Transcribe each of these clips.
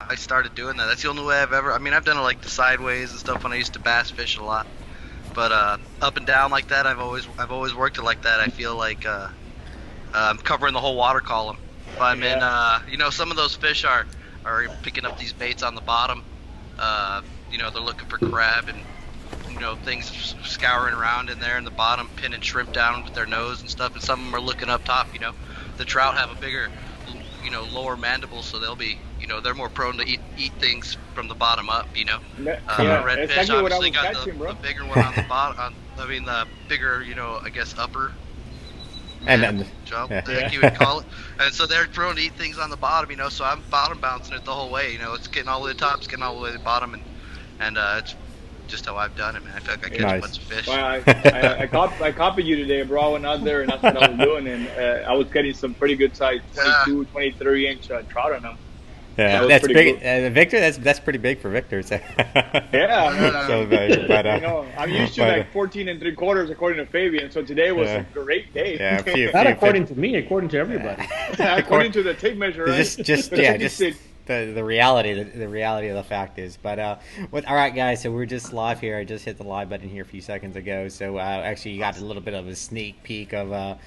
I started doing that. That's the only way I've ever. I mean, I've done it like the sideways and stuff when I used to bass fish a lot, but up and down like that, I've always worked it like that. I feel like I'm covering the whole water column. If I'm in, some of those fish are picking up these baits on the bottom. They're looking for crab and things scouring around in there in the bottom, pinning shrimp down with their nose and stuff. And some of them are looking up top. The trout have a bigger, lower mandible, so they'll be, they're more prone to eat things from the bottom up. Redfish obviously got the bigger one on the bottom. The bigger, I guess upper. And then, I think you would call it. And so they're prone to eat things on the bottom, so I'm bottom bouncing it the whole way. It's getting all the way to the top, it's getting all the way to the bottom, and it's just how I've done it, man. I feel like I catch a bunch of fish. Well, I copied you today, bro. I went out there, and that's what I was doing, and I was getting some pretty good size 22, 23-inch trout on them. Yeah, that's big. Victor, that's pretty big for Victor. So. Yeah. So big, but, I'm used to like 14 3/4 according to Fabian. So today was a great day. Yeah, not according to me, according to everybody. According to the tape measure, right? Just the reality of the fact is. But all right, guys. So we're just live here. I just hit the live button here a few seconds ago. So actually, you got a little bit of a sneak peek of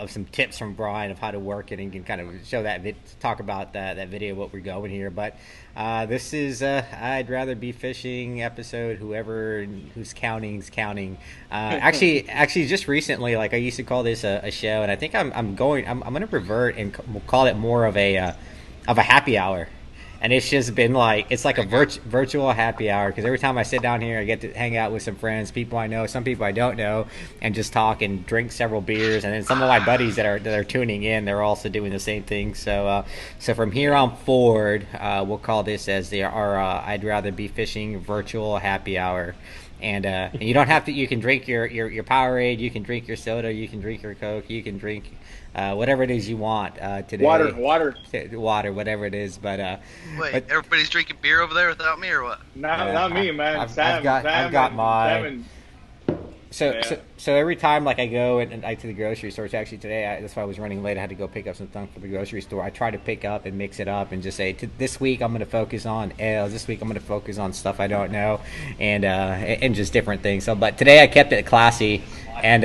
some tips from Brian of how to work it, and can kind of show that talk about that video what we're going here. But this is I'd rather be fishing episode. Who's counting's counting. Actually, just recently, like I used to call this a show, and I think I'm going to revert and we'll call it more of a happy hour. And it's just been like, it's like a virtual happy hour, because every time I sit down here, I get to hang out with some friends, people I know, some people I don't know, and just talk and drink several beers. And then some of my buddies that are tuning in, they're also doing the same thing. So from here on forward, we'll call this as our I'd rather be fishing virtual happy hour. And you don't have to. You can drink your Powerade, you can drink your soda, you can drink your Coke, you can drink whatever it is you want today. Water, whatever it is. But everybody's drinking beer over there without me, or what? Not me, man. I've got mine. So every time like I go and to the grocery store, actually today that's why I was running late. I had to go pick up some stuff for the grocery store. I try to pick up and mix it up and just say, this week I'm going to focus on ales. This week I'm going to focus on stuff I don't know, and just different things. So, but today I kept it classy and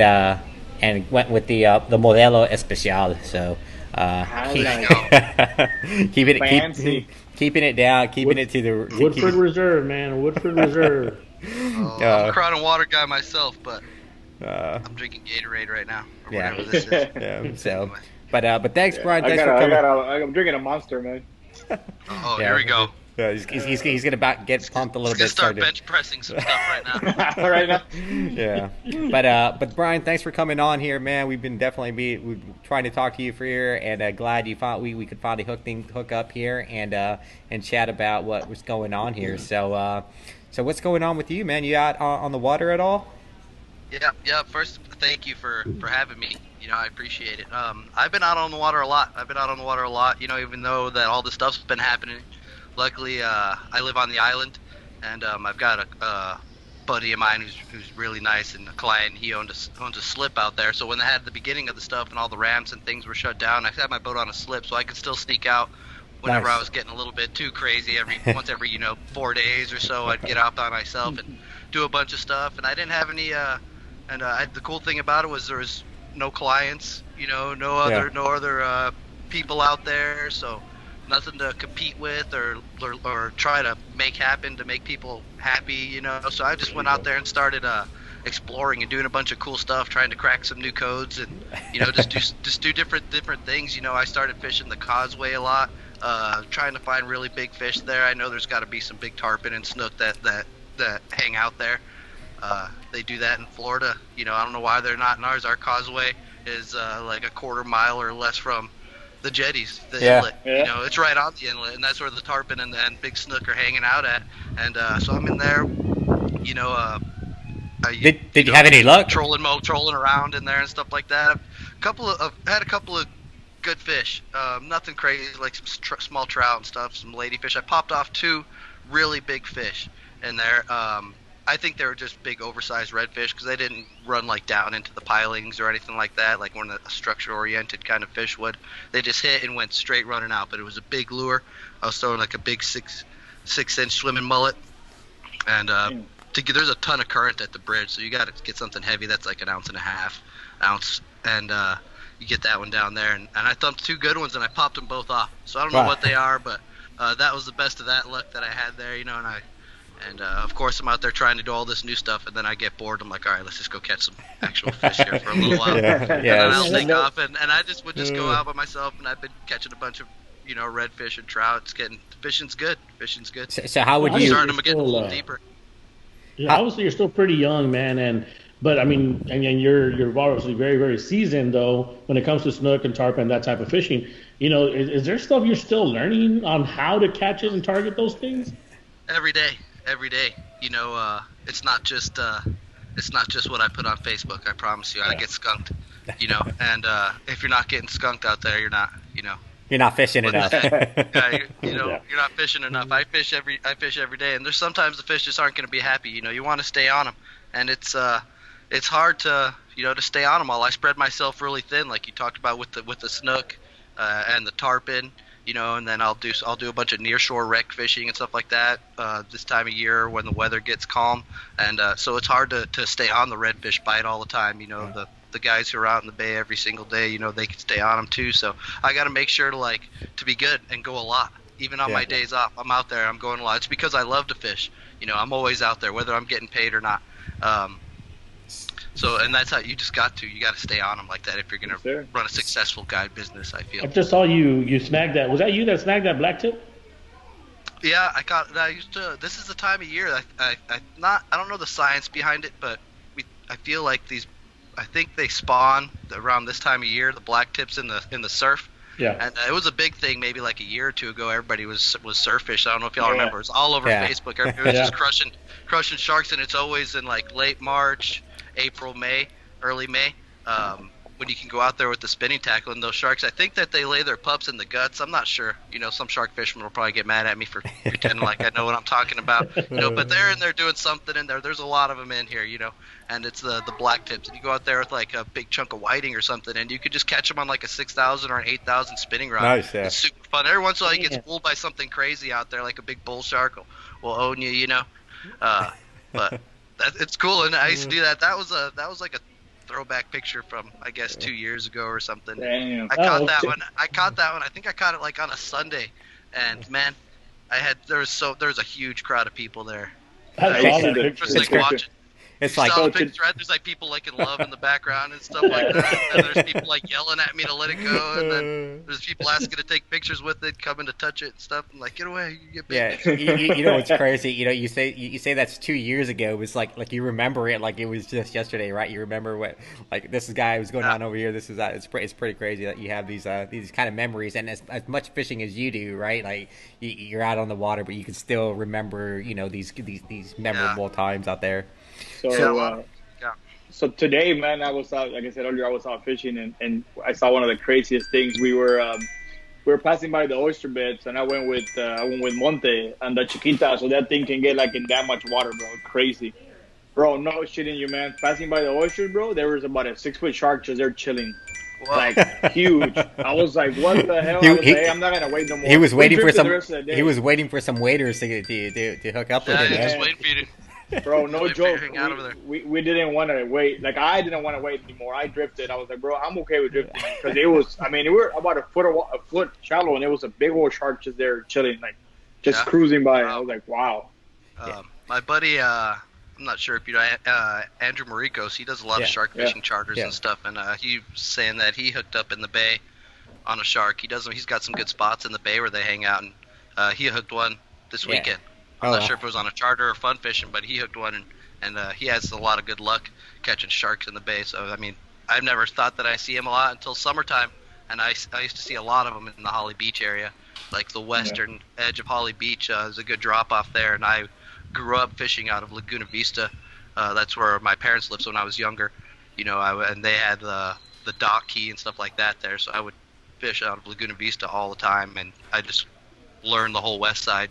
went with the Modelo Especial. So keeping it down, keeping it to the Woodford Reserve, man. Woodford Reserve. I'm a Crown and Water guy myself, but I'm drinking Gatorade right now. Whatever this is. Yeah. So, but thanks, Brian. Thanks for coming. I'm drinking a Monster, man. Here we go. Yeah, he's gonna get pumped a little bit. Start bench pressing some stuff right now. Right now. Yeah, but Brian, thanks for coming on here, man. We've been we've trying to talk to you for here, and glad you thought we could finally hook up here and chat about what was going on here. So what's going on with you, man? You out on the water at all? Yeah. First, thank you for having me. I appreciate it. I've been out on the water a lot. Even though that all this stuff's been happening. Luckily, I live on the island, and I've got a buddy of mine who's really nice, and a client. He owns a slip out there. So when they had the beginning of the stuff and all the ramps and things were shut down, I had my boat on a slip, so I could still sneak out. Whenever I was getting a little bit too crazy, once every 4 days or so, I'd get out by myself and do a bunch of stuff. And I didn't have any. The cool thing about it was there was no clients, no other people out there, so nothing to compete with or try to make happen to make people happy, So I just went out there and started exploring and doing a bunch of cool stuff, trying to crack some new codes and just do different things. I started fishing the causeway a lot. Trying to find really big fish there. I know there's got to be some big tarpon and snook that hang out there. They do that in Florida. I don't know why they're not in ours. Our causeway is like a quarter mile or less from the jetties, the inlet. Yeah. It's right on the inlet, and that's where the tarpon and big snook are hanging out at. And so I'm in there. Did you have any luck? Trolling around in there and stuff like that. I've had a couple of good fish. Nothing crazy, like some small trout and stuff, some ladyfish. I popped off 2 really big fish in there. I think they were just big oversized redfish because they didn't run like down into the pilings or anything like that, like when a structure oriented kind of fish would. They just hit and went straight running out. But it was a big lure. I was throwing like a big 6-inch swimming mullet, and there's a ton of current at the bridge, so you got to get something heavy that's like an ounce and a half, and you get that one down there. And I thumped 2 good ones, and I popped them both off. So I don't know what they are, but that was the best of that luck that I had there, And of course, I'm out there trying to do all this new stuff, and then I get bored. I'm like, all right, let's just go catch some actual fish here for a little while. And then I'll take off, and I would just go out by myself, and I've been catching a bunch of, redfish and trout. Fishing's good. So how would you? Starting to get a little deeper. Yeah, obviously you're still pretty young, man, but I mean, and you're obviously very, very seasoned though when it comes to snook and tarpon, that type of fishing. Is there stuff you're still learning on how to catch it and target those things? Every day. It's not just what I put on Facebook. I promise you, I get skunked. And if you're not getting skunked out there, you're not. You're not fishing enough. You're not fishing enough. I fish every day, and there's sometimes the fish just aren't going to be happy. You want to stay on them, and it's hard to to stay on them all. I spread myself really thin, like you talked about with the snook and the tarpon. And then I'll do a bunch of nearshore wreck fishing and stuff like that this time of year when the weather gets calm, and so it's hard to stay on the redfish bite all the time. The guys who are out in the bay every single day, they can stay on them too. So I got to make sure to be good and go a lot. Even on my days off, I'm out there. I'm going a lot. It's because I love to fish. I'm always out there, whether I'm getting paid or not. And that's how you got to stay on them like that if you're going to run a successful guide business, I feel. I just saw you snagged that. Was that you that snagged that black tip? Yeah, this is the time of year. I don't know the science behind it, but I feel like I think they spawn around this time of year, the black tips in the surf. Yeah. And it was a big thing maybe like a year or two ago. Everybody was surf fish. I don't know if y'all remember. It was all over Facebook. Everybody was just crushing sharks, and it's always in like late March, April, May, early May, when you can go out there with the spinning tackle. And those sharks, I think that they lay their pups in the guts. I'm not sure. Some shark fishermen will probably get mad at me for pretending like I know what I'm talking about. But they're in there doing something in there. There's a lot of them in here, and it's the black tips. And you go out there with like a big chunk of whiting or something, and you could just catch them on like a 6,000 or an 8,000 spinning rod. Nice, yeah. It's super fun. Every once in a while, you get fooled by something crazy out there, like a big bull shark will own you, But it's cool, and I used to do that. That was like a throwback picture from I guess 2 years ago or something. Damn. I caught that one. I think I caught it like on a Sunday, and man, there was a huge crowd of people there. I saw that picture. Just like watching. It's like There's like people like in love in the background and stuff like that. And there's people like yelling at me to let it go, and then there's people asking to take pictures with it, coming to touch it and stuff. I'm like, get away, you get bit. Yeah, you know what's crazy? You say that's 2 years ago. It was like you remember it like it was just yesterday, right? You remember what like this guy was going on over here. This is that. It's pretty crazy that you have these kind of memories, and as much fishing as you do, right? Like you're out on the water, but you can still remember these memorable times out there. So today, man, I was out. Like I said earlier, I was out fishing, and I saw one of the craziest things. We were passing by the oyster beds, and I went with Monte and the Chiquita. So that thing can get like in that much water, bro. Crazy, bro. No shitting you, man. Passing by the oysters, bro. There was about a 6-foot shark just there chilling. Whoa. Like huge. I was like, "What the hell?" I was like, "Hey, I'm not gonna wait no more." He was waiting for some. He was waiting for some waiters to hook up with him. Yeah, just waiting for you to. Bro, no joke. We didn't want to wait. Like I didn't want to wait anymore. I drifted. I was like, bro, I'm okay with drifting because it was. I mean, we were about a foot shallow, and it was a big old shark just there chilling, like just cruising by. I was like, wow. My buddy, I'm not sure if you know Andrew Maricos. He does a lot of shark fishing charters and stuff, and he was saying that he hooked up in the bay on a shark. He's got some good spots in the bay where they hang out, and he hooked one this weekend. I'm not sure if it was on a charter or fun fishing, but he hooked one, and he has a lot of good luck catching sharks in the bay. So, I mean, I've never thought that I see him a lot until summertime, and I used to see a lot of them in the Holly Beach area. Like the western edge of Holly Beach is a good drop-off there, and I grew up fishing out of Laguna Vista. That's where my parents lived when I was younger, and they had the dock key and stuff like that there, so I would fish out of Laguna Vista all the time, and I just learned the whole west side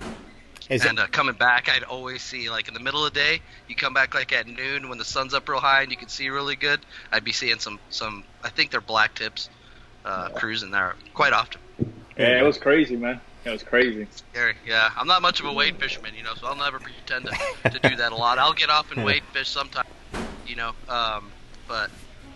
And coming back, I'd always see, like, in the middle of the day, you come back, like, at noon when the sun's up real high and you can see really good, I'd be seeing some I think they're black tips cruising there quite often. Yeah, it was crazy, man. It was crazy. Scary, yeah. I'm not much of a wade fisherman, so I'll never pretend to do that a lot. I'll get off and wade fish sometime, but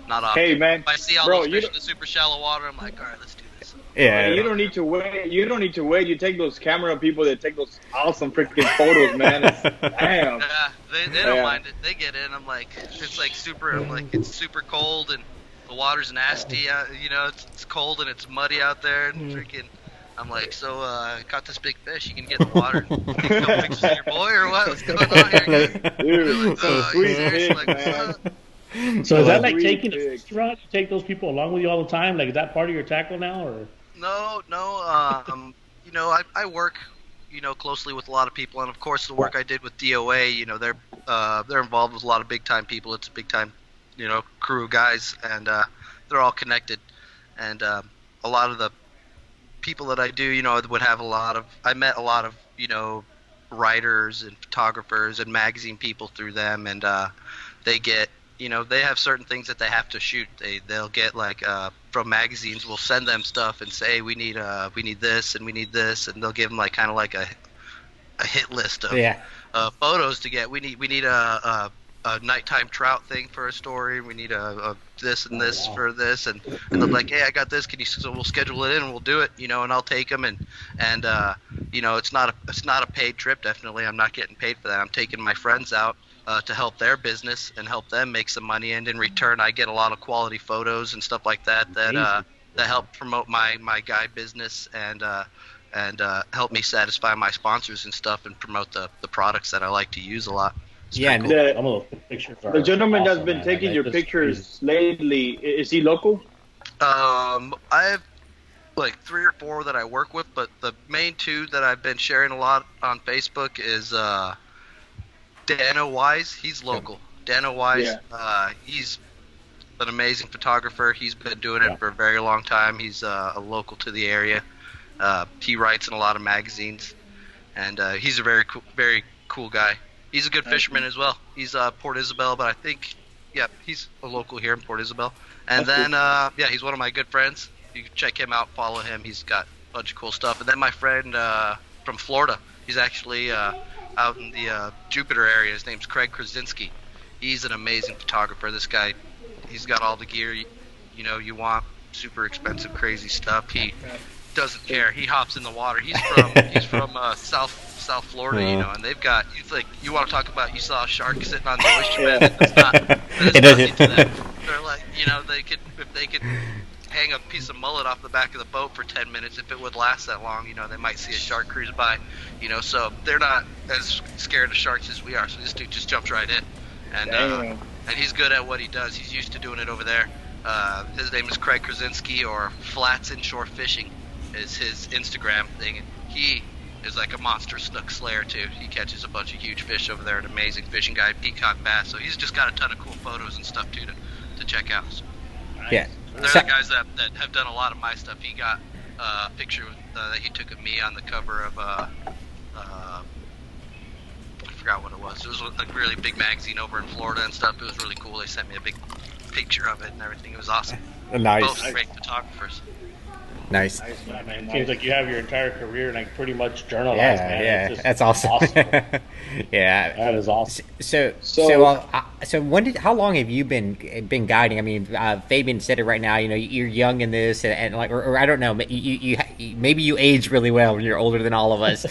not often. Hey, man. If I see all those fish in the super shallow water, I'm like, all right, let's do this. Yeah. You don't need to wait. You don't need to wait. You take those camera people that take those awesome freaking photos, man. Damn. Yeah, they don't mind it. They get in. I'm like, it's like super. I'm like, it's super cold and the water's nasty. It's cold and it's muddy out there and freaking. I'm like, so I caught this big fish. You can get in the water and take a couple pictures of your boy or what? What's going on here? Dude, so sweet fish, like, man. So is that like taking a fish rod? You take those people along with you all the time? Like, is that part of your tackle now, or? No. I work, closely with a lot of people, and of course the work I did with DOA, they're involved with a lot of big time people. It's a big time, crew of guys, and they're all connected, and a lot of the people that I do, would have I met a lot of, writers and photographers and magazine people through them, and they get, they have certain things that they have to shoot. They'll get like from magazines, we'll send them stuff and say we need this and we need this, and they'll give them like kind of like a hit list of photos to get. We need a nighttime trout thing for a story. We need a this and this for this, and they're like, hey, I got this. So we'll schedule it in and we'll do it, and I'll take them and it's not a paid trip. Definitely, I'm not getting paid for that. I'm taking my friends out to help their business and help them make some money, and in return, I get a lot of quality photos and stuff like that help promote my guide business and help me satisfy my sponsors and stuff and promote the products that I like to use a lot. Yeah, cool. The gentleman that's been taking your pictures lately, is he local? I have like 3 or 4 that I work with, but the main 2 that I've been sharing a lot on Facebook is Dano Wise. He's local. Dano Wise, he's an amazing photographer. He's been doing it for a very long time. He's a local to the area. He writes in a lot of magazines, and he's a very cool guy. He's a good fisherman as well. He's Port Isabel, but I think, he's a local here in Port Isabel. And then, he's one of my good friends. You can check him out, follow him. He's got a bunch of cool stuff. And then my friend from Florida, he's actually out in the Jupiter area. His name's Craig Krasinski. He's an amazing photographer. This guy, he's got all the gear you want, super expensive, crazy stuff. He doesn't care. He hops in the water. He's from South Florida, and they've got. You want to talk about? You saw a shark sitting on the oyster bed. It's not. It nothing to them. They're like, if they could hang a piece of mullet off the back of the boat for 10 minutes, if it would last that long, they might see a shark cruise by, so they're not as scared of sharks as we are. So this dude just jumps right in, and he's good at what he does. He's used to doing it over there. His name is Craig Krasinski, or Flats Inshore Fishing is his Instagram thing, and he is like a monster snook slayer too. He catches a bunch of huge fish over there. An amazing fishing guy, peacock bass. So he's just got a ton of cool photos and stuff too to check out. So, yeah, they're the guys that have done a lot of my stuff. He got a picture that he took of me on the cover of I forgot what it was. It was a really big magazine over in Florida and stuff. It was really cool. They sent me a big picture of it and everything. It was awesome. Nice. Both great photographers. Nice. Man. It seems like you have your entire career like pretty much journalized, man. Yeah, that's awesome. Yeah, that is awesome. So how long have you been guiding? I mean, Fabian said it right now. You're young in this, and like, or I don't know. You maybe you age really well when you're older than all of us,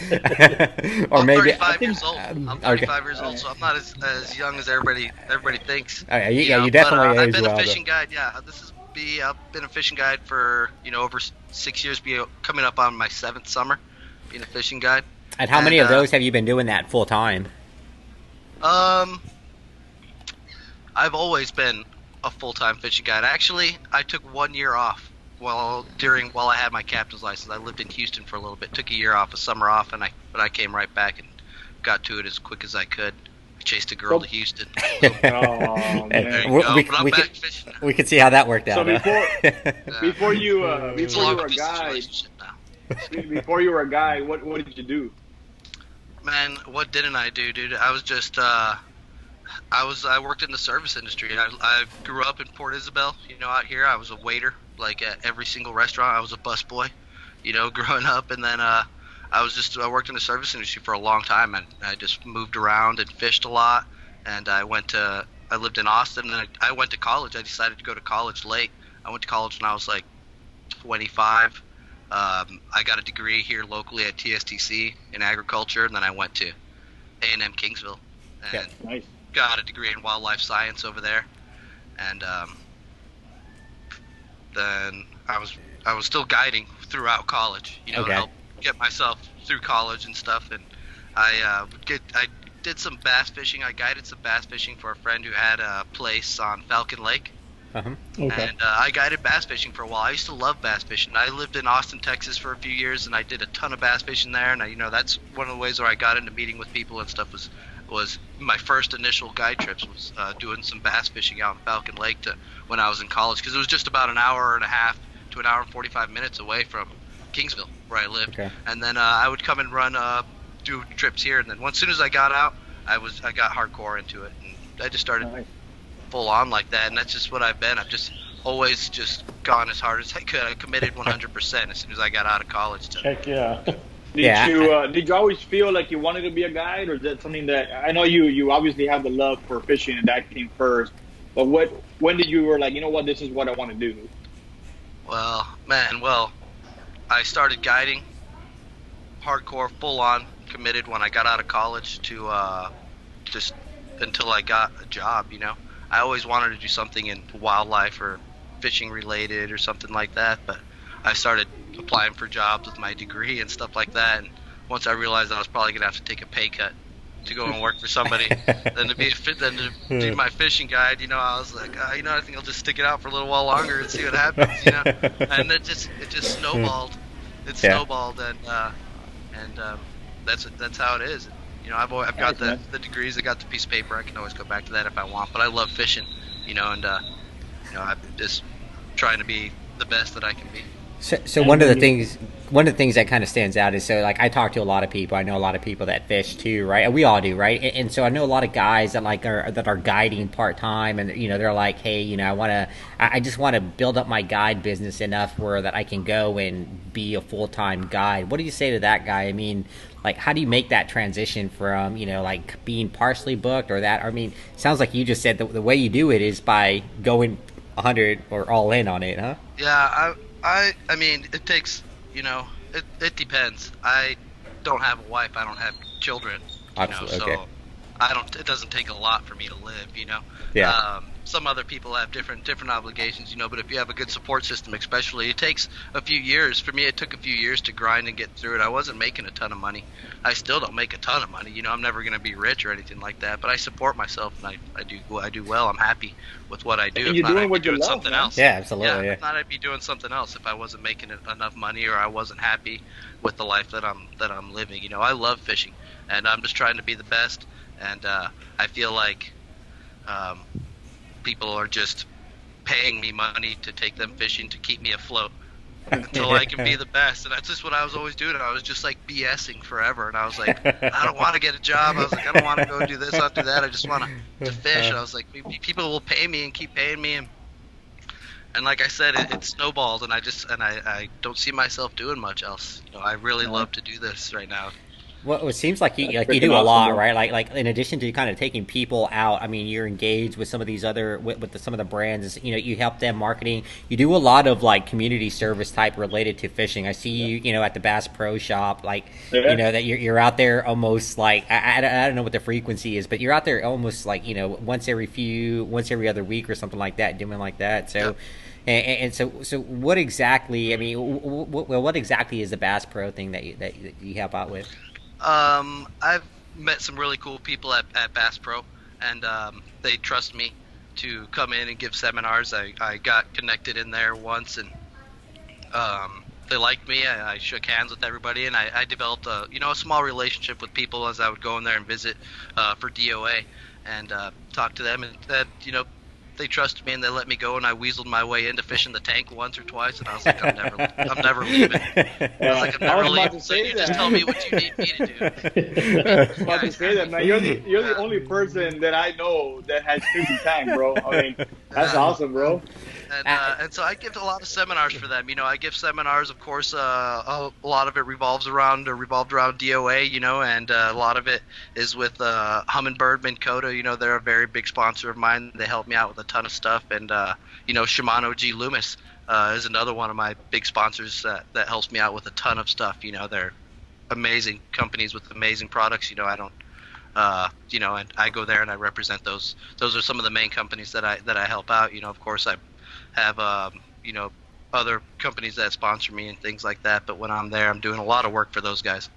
or maybe. I'm 35 years old. I'm 35 years old, so I'm not as young as everybody thinks. Oh, yeah, you definitely age well. I've been a fishing guide. Yeah, I've been a fishing guide for over 6 years, coming up on my 7th summer being a fishing guide. And how many of those have you been doing that full time? I've always been a full-time fishing guide. Actually, I took 1 year off while I had my captain's license. I lived in Houston for a little bit, took a year off, a summer off, but I came right back and got to it as quick as I could. Chased a girl to Houston. We can see how that worked out. So before you were a guy, what did you do? Man, what didn't I do, dude? I was just I worked in the service industry. I grew up in Port Isabel, out here. I was a waiter, like at every single restaurant. I was a busboy, growing up, and then I worked in the service industry for a long time, and I just moved around and fished a lot. And I lived in Austin, and I went to college. I decided to go to college late. I went to college when I was like 25. I got a degree here locally at TSTC in agriculture, and then I went to A&M Kingsville and Nice. got a degree in wildlife science over there. And then I was still guiding throughout college, to help get myself through college and stuff. And I did some bass fishing. I guided some bass fishing for a friend who had a place on Falcon Lake. Uh-huh. Okay. And I guided bass fishing for a while. I used to love bass fishing. I lived in Austin, Texas for a few years, and I did a ton of bass fishing there. And that's one of the ways where I got into meeting with people and stuff was my first initial guide trips was doing some bass fishing out in Falcon Lake when I was in college, because it was just about an hour and a half to an hour and 45 minutes away from Kingsville, where I lived. Okay. And then I would come and do trips here. And then as soon as I got out, I got hardcore into it, and I just started full on like that, and that's just what I've been. I've just always just gone as hard as I could. I committed 100% as soon as I got out of college. Heck yeah. Did you always feel like you wanted to be a guide, or is that something that I know you obviously have the love for fishing and that came first, but when did you were like, you know what, this is what I want to do? Well, I started guiding hardcore, full on, committed when I got out of college to just until I got a job. I always wanted to do something in wildlife or fishing related or something like that, but I started applying for jobs with my degree and stuff like that, and once I realized I was probably gonna have to take a pay cut to go and work for somebody than to do my fishing guide, I was like, I think I'll just stick it out for a little while longer and see what happens, and it just snowballed. It snowballed, and that's how it is. I've got the degrees. I got the piece of paper. I can always go back to that if I want. But I love fishing, and I'm just trying to be the best that I can be. So one of the things that kind of stands out is, so like, I talk to a lot of people. I know a lot of people that fish too, right? And we all do, right? And so I know a lot of guys that are guiding part time, and they're like, hey, I just want to build up my guide business enough where that I can go and be a full time guide. What do you say to that guy? I mean, like, how do you make that transition from like being partially booked or that? I mean, it sounds like you just said the way you do it is by going 100 or all in on it, huh? Yeah, I mean, it takes, it depends. I don't have a wife. I don't have children. Absolutely. So it doesn't take a lot for me to live, Yeah. Some other people have different obligations, but if you have a good support system, especially, it takes a few years. For me, it took a few years to grind and get through it. I wasn't making a ton of money. I still don't make a ton of money. I'm never going to be rich or anything like that, but I support myself, and I do well. I'm happy with what I do. And you're doing what you love, something else. Yeah, absolutely. Yeah. If not, I'd be doing something else if I wasn't making enough money or I wasn't happy with the life that I'm living. I love fishing, and I'm just trying to be the best. And I feel like people are just paying me money to take them fishing to keep me afloat until I can be the best. And that's just what I was always doing. I was just like BSing forever, and I was like, I don't want to get a job. I was like, I don't want to go do this, not do that. I just want to fish. And I was like, maybe people will pay me and keep paying me, and like I said, it snowballed, and I don't see myself doing much else. I really love to do this right now. Well, it seems like you do a lot, right? Like in addition to kind of taking people out, I mean, you're engaged with some of these other some of the brands. You help them marketing. You do a lot of like community service type related to fishing. I see you, at the Bass Pro Shop, like that you're out there almost like I don't know what the frequency is, but you're out there almost like once every other week or something like that, doing like that. So. Yeah. And so what exactly? I mean, what exactly is the Bass Pro thing that you help out with? I've met some really cool people at Bass Pro, and they trust me to come in and give seminars. I got connected in there once, and they liked me. I shook hands with everybody, and I developed a small relationship with people as I would go in there and visit for DOA and talk to them, and that they trusted me and they let me go, and I weaseled my way into fishing the tank once or twice, and I was like, I'm never leaving. I was like, I'm never leaving. So you just tell me what you need me to do. I was about to say that, man. You're the only person that I know that has fished a tank, bro. I mean, that's awesome, bro. And so I give a lot of seminars for them. I give seminars, of course. A lot of it revolved around DOA, and a lot of it is with Humminbird Minn Kota. They're a very big sponsor of mine. They help me out with a ton of stuff, and Shimano G Loomis is another one of my big sponsors that helps me out with a ton of stuff. They're amazing companies with amazing products. I don't. And I go there and I represent those. Those are some of the main companies that I help out. Of course, I have other companies that sponsor me and things like that. But when I'm there, I'm doing a lot of work for those guys.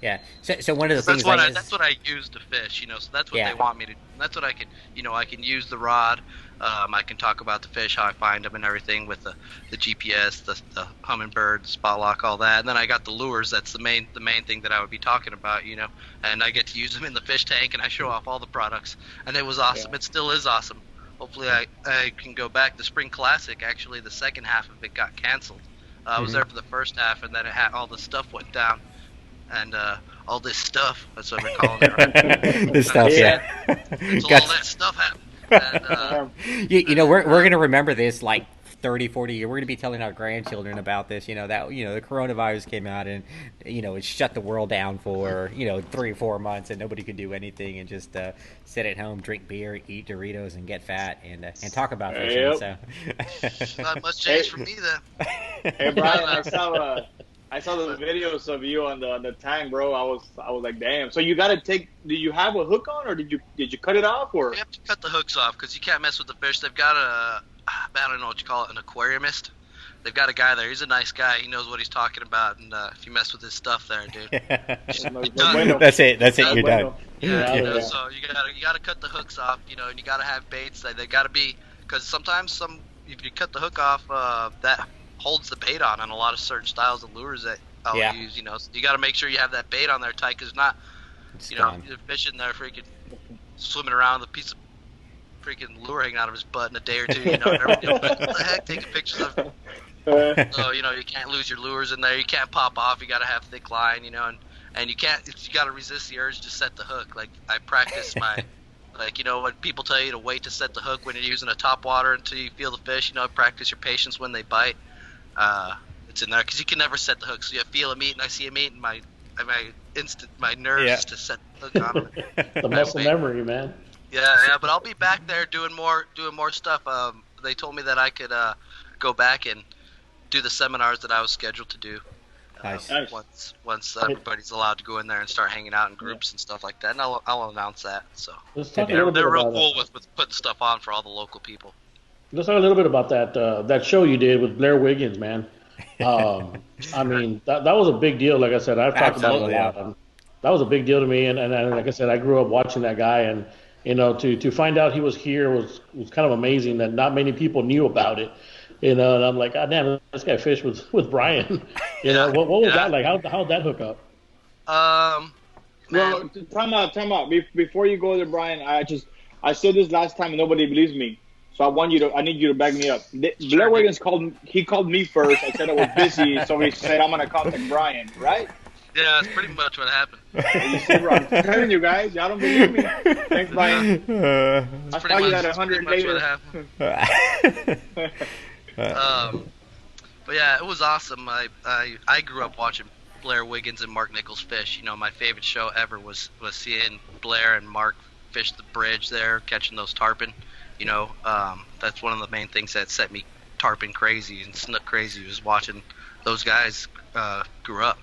Yeah. So one of the things that's what I use to fish. So that's what they want me to. That's what I can. I can use the rod. I can talk about the fish, how I find them, and everything with the GPS, the Humminbird, spot lock, all that. And then I got the lures. That's the main thing that I would be talking about. And I get to use them in the fish tank, and I show off all the products. And it was awesome. Yeah. It still is awesome. Hopefully, I can go back. The Spring Classic, actually, the second half of it got canceled. I was there for the first half, and then all the stuff went down. And all this stuff, that's what we're calling it, right? This stuff, yeah. So all that stuff happened. And, we're going to remember this like 30, 40 years. We're going to be telling our grandchildren about this, that, the coronavirus came out and, it shut the world down for, 3 or 4 months and nobody could do anything and just sit at home, drink beer, eat Doritos and get fat and talk about fishing. So. Not much change for me then. Hey, Brian, I saw the videos of you on the tank, bro. I was like, damn. So you gotta do you have a hook on, or did you cut it off, or? You have to cut the hooks off because you can't mess with the fish. They've got I don't know what you call it, an aquariumist. They've got a guy there. He's a nice guy. He knows what he's talking about, and if you mess with his stuff there, dude, you're done. That's it. You're done. Yeah, so you gotta cut the hooks off, and you gotta have baits. They gotta be, because sometimes if you cut the hook off, that holds the bait on a lot of certain styles of lures that I'll use. So you got to make sure you have that bait on there tight, because not, you're fishing there, freaking swimming around with a piece of freaking lure hanging out of his butt in a day or two. What the heck, taking pictures of it. So you can't lose your lures in there. You can't pop off. You got to have thick line. And you got to resist the urge to set the hook. Like I practice my. When people tell you to wait to set the hook when you're using a top water until you feel the fish, practice your patience when they bite. It's in there because you can never set the hook. So you feel a meat and I see a meat and my nerves to set the hook on them. The muscle memory, man. Yeah. But I'll be back there doing more stuff. They told me that I could go back and do the seminars that I was scheduled to do. Nice. Once everybody's allowed to go in there and start hanging out in groups and stuff like that, and I'll announce that. So they're real cool with putting stuff on for all the local people. Let's talk a little bit about that show you did with Blair Wiggins, man. I mean, that was a big deal. Like I said, I've talked about it a lot. That was a big deal to me, and like I said, I grew up watching that guy, and to find out he was here was kind of amazing. That not many people knew about it. And I'm like, God damn, this guy fished with Brian. What was that like? How'd that hook up? Well, time out. Before you go there, Brian, I said this last time and nobody believes me. So I need you to back me up. Blair Wiggins called me first. I said I was busy, so he said I'm gonna contact Brian, right? Yeah, that's pretty much what happened. You see, bro, I'm telling you guys, y'all don't believe me. Thanks, Brian. I'll tell you that 100 later. But yeah, it was awesome. I grew up watching Blair Wiggins and Mark Nichols fish. My favorite show ever was seeing Blair and Mark fish the bridge there, catching those tarpon. That's one of the main things that set me tarpon crazy and snook crazy, was watching those guys. I grew up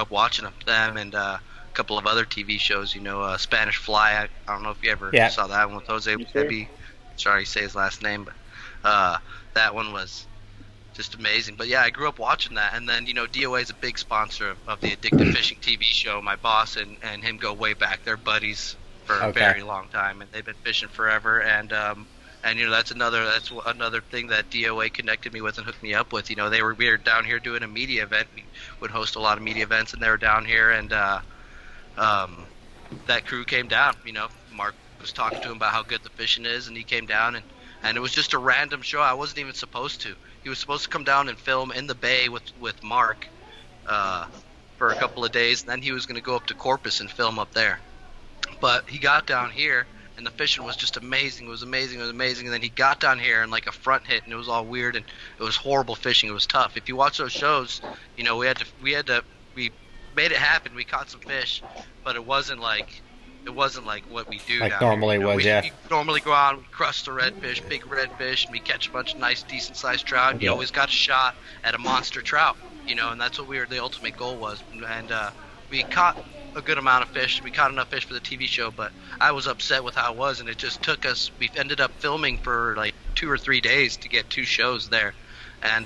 watching them and a couple of other TV shows. Spanish Fly. I don't know if you ever saw that one with Jose Ebi. Sorry to say his last name, but that one was just amazing. But yeah, I grew up watching that, and then DOA is a big sponsor of the Addictive Fishing TV show. My boss and him go way back. They're buddies for a very long time, and they've been fishing forever. And that's another thing that DOA connected me with and hooked me up with. We were down here doing a media event. We would host a lot of media events, and they were down here, and that crew came down. Mark was talking to him about how good the fishing is, and he came down and and it was just a random show. I wasn't even supposed to. He was supposed to come down and film in the bay with Mark for a couple of days, and then he was going to go up to Corpus and film up there. But he got down here, and the fishing was just amazing. It was amazing. It was amazing. And then he got down here, and like a front hit, and it was all weird, and it was horrible fishing. It was tough. If you watch those shows, you know, we made it happen. We caught some fish, but it wasn't like what we do like down normally here. was. We normally go out, we crush the redfish, big redfish, and we catch a bunch of nice, decent sized trout. And you always got a shot at a monster trout, you know, and that's what the ultimate goal was. And we caught a good amount of fish. We caught enough fish for the TV show, but I was upset with how it was, and it just took us. We ended up filming for like 2 or 3 days to get 2 shows there, and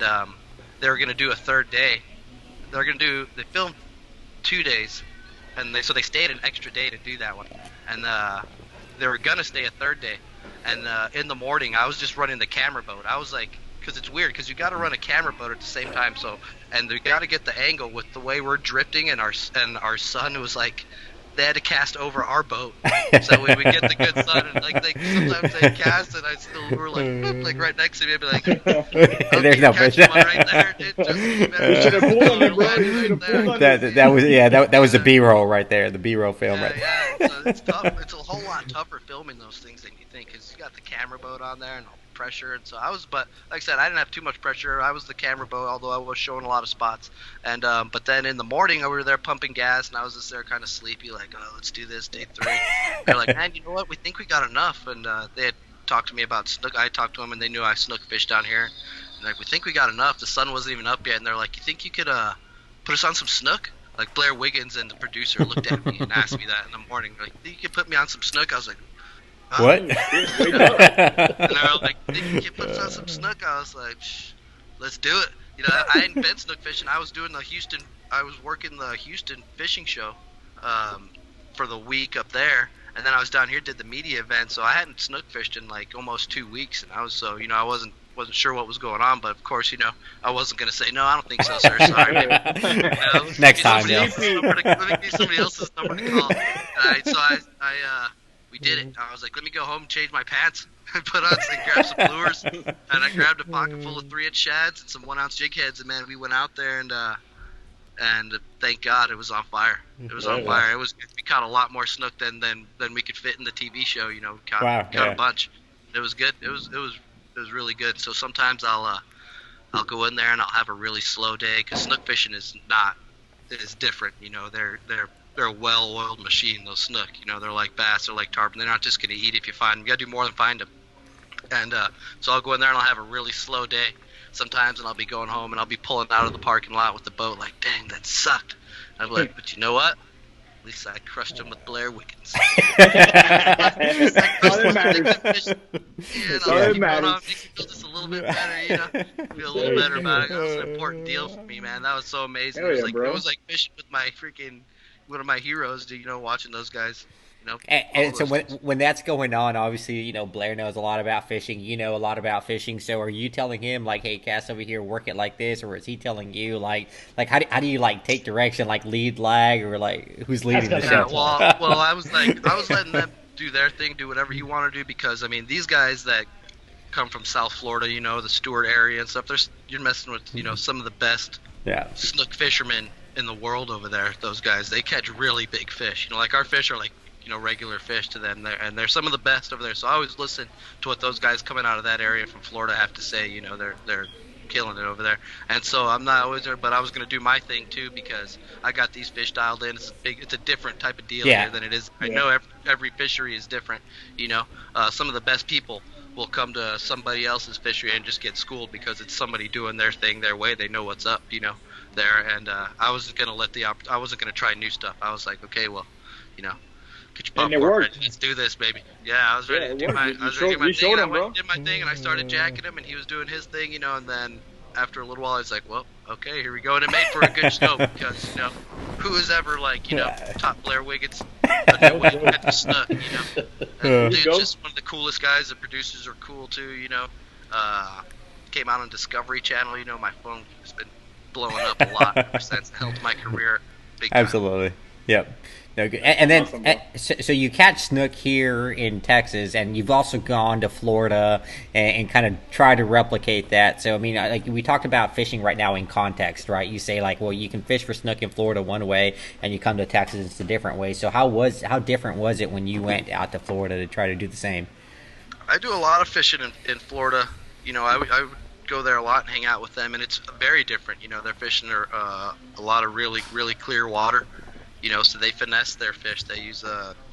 they were going to do a third day. They filmed 2 days, and they stayed an extra day to do that one, and they were gonna stay a third day. And in the morning, I was just running the camera boat. I was like, because it's weird, because you got to run a camera boat at the same time. So, and you got to get the angle with the way we're drifting, and our sun was like, they had to cast over our boat so we would get the good sun. And like sometimes they cast, and we were like, boop, like right next to me, I'd be like, okay, there's no fish. One right there, dude. Just have pulled on it, bro. You should have pulled on it. That was the B-roll right there, the B-roll film right there. Yeah, so it's tough. It's a whole lot tougher filming those things than you think, because you got the camera boat on there and all the pressure. And so but like I said, I didn't have too much pressure. I was the camera boat, although I was showing a lot of spots. And but then in the morning, we were there pumping gas, and I was just there kind of sleepy, like, oh, let's do this, day 3. They're like, man, you know what? We think we got enough. And they had talked to me about snook. I talked to them, and they knew I snook fish down here. And like, we think we got enough. The sun wasn't even up yet, and they're like, you think you could put us on some snook? Like Blair Wiggins and the producer looked at me and asked me that in the morning. Like, think you could put me on some snook? I was like, huh? What? And they were like, think you could put us on some snook? I was like, let's do it. You know, I hadn't been snook fishing. I was working the Houston fishing show for the week up there, and then I was down here, did the media event, so I hadn't snook fished in like almost 2 weeks, and I wasn't sure what was going on, but of course, you know, I wasn't going to say, no, I don't think so, sir, sorry. You know, Next time, yeah. Let me give somebody else's number to call. So we did it. I was like, let me go home and change my pants. I put on grabbed some lures, and I grabbed a pocket full of 3-inch shads and some 1-ounce jig heads, and man, we went out there, and thank God it was on fire. It was on fire. We caught a lot more snook than we could fit in the TV show. You know, caught a bunch. It was good. It was really good. So sometimes I'll go in there and I'll have a really slow day, because snook fishing is different. You know, they're a well-oiled machine. Those snook, you know, they're like bass, they're like tarpon. They're not just gonna eat if you find them. You gotta do more than find them. And so I'll go in there and I'll have a really slow day sometimes, and I'll be going home and I'll be pulling out of the parking lot with the boat like, dang, that sucked. And I'll be like, but you know what? At least I crushed him with Blair Wiggins. That's all that matters. That's all that matters. You can feel just a little bit better, you know? Feel a little better about it. That was an important deal for me, man. That was so amazing. Hell yeah, It was like fishing with my one of my heroes, you know, watching those guys. You know, and so when that's going on, obviously, you know, Blair knows a lot about fishing. You know a lot about fishing. So are you telling him, like, hey, cast over here, work it like this? Or is he telling you, like how do you, like, take direction, like lead, lag, or, like, who's leading the show? Well, I was letting them do their thing, do whatever you want to do, because, I mean, these guys that come from South Florida, you know, the Stewart area and stuff, you're messing with, you know, some of the best snook fishermen in the world over there. Those guys, they catch really big fish. You know, like, our fish are like, you know, regular fish to them, and they're some of the best over there. So I always listen to what those guys coming out of that area from Florida have to say. You know, they're killing it over there. And so I'm not always there, but I was going to do my thing too, because I got these fish dialed in. It's a different type of deal here than it is. I know every fishery is different. You know, some of the best people will come to somebody else's fishery and just get schooled because it's somebody doing their thing their way. They know what's up, you know, there. And I wasn't going to I wasn't going to try new stuff. I was like, okay, well, you know, get your popcorn ready. Let's do this, baby. Yeah, I was ready to do my thing. And I went and did my thing, and I started jacking him, and he was doing his thing, you know. And then after a little while, I was like, well, okay, here we go. And it made for a good show, because, you know, who is ever, like, you know, top Blair Wiggins at the Snook, you know. And dude's just one of the coolest guys. The producers are cool too, you know. Came out on Discovery Channel, you know. My phone has been blowing up a lot ever since. It helped my career big time. Absolutely. Yep. No, good. And then, Awesome, bro. so you catch snook here in Texas, and you've also gone to Florida and kind of try to replicate that. So, I mean, like we talked about fishing right now in context, right? You say like, well, you can fish for snook in Florida one way, and you come to Texas, it's a different way. So, how different was it when you went out to Florida to try to do the same? I do a lot of fishing in Florida. I would go there a lot and hang out with them, and it's very different. They're fishing a lot of really, really clear water. So they finesse their fish. They use,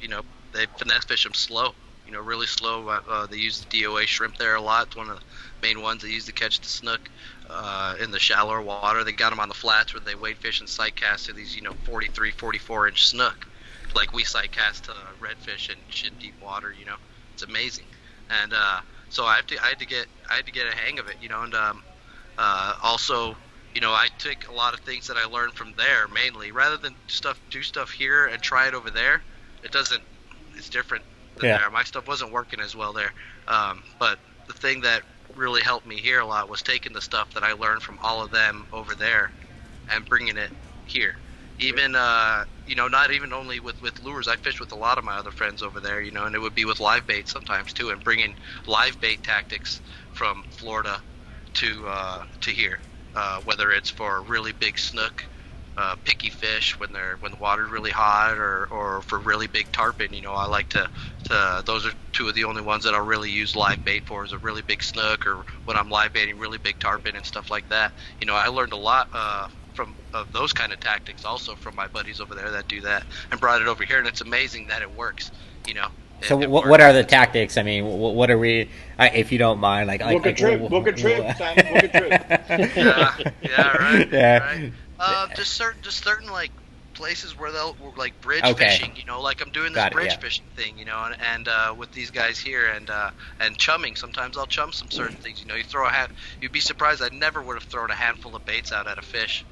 they finesse fish them slow, really slow. They use the DOA shrimp there a lot. It's one of the main ones they use to catch the snook in the shallower water. They got them on the flats where they wade fish and sight cast to these, 43, 44-inch snook, like we sight cast to redfish in deep water. It's amazing. And so I had to get a hang of it, and also. I take a lot of things that I learned from there mainly, rather than do stuff here and try it over there. It's different than there. My stuff wasn't working as well there. But the thing that really helped me here a lot was taking the stuff that I learned from all of them over there and bringing it here. Even, not even only with lures. I fished with a lot of my other friends over there, and it would be with live bait sometimes too, and bringing live bait tactics from Florida to here. Whether it's for really big snook, picky fish when the water's really hot, or for really big tarpon. I like to those are two of the only ones that I'll really use live bait for, is a really big snook, or when I'm live baiting really big tarpon and stuff like that. I learned a lot from those kind of tactics also from my buddies over there that do that, and brought it over here, and it's amazing that it works. So what are the tactics? I mean, what are we? If you don't mind, book a trip, Sam. Book a trip. Yeah, right. Yeah. Right. Just certain like places where they'll like bridge fishing. Like I'm doing this bridge fishing thing. And with these guys here, and chumming. Sometimes I'll chum some certain things. You throw you'd be surprised. I never would have thrown a handful of baits out at a fish.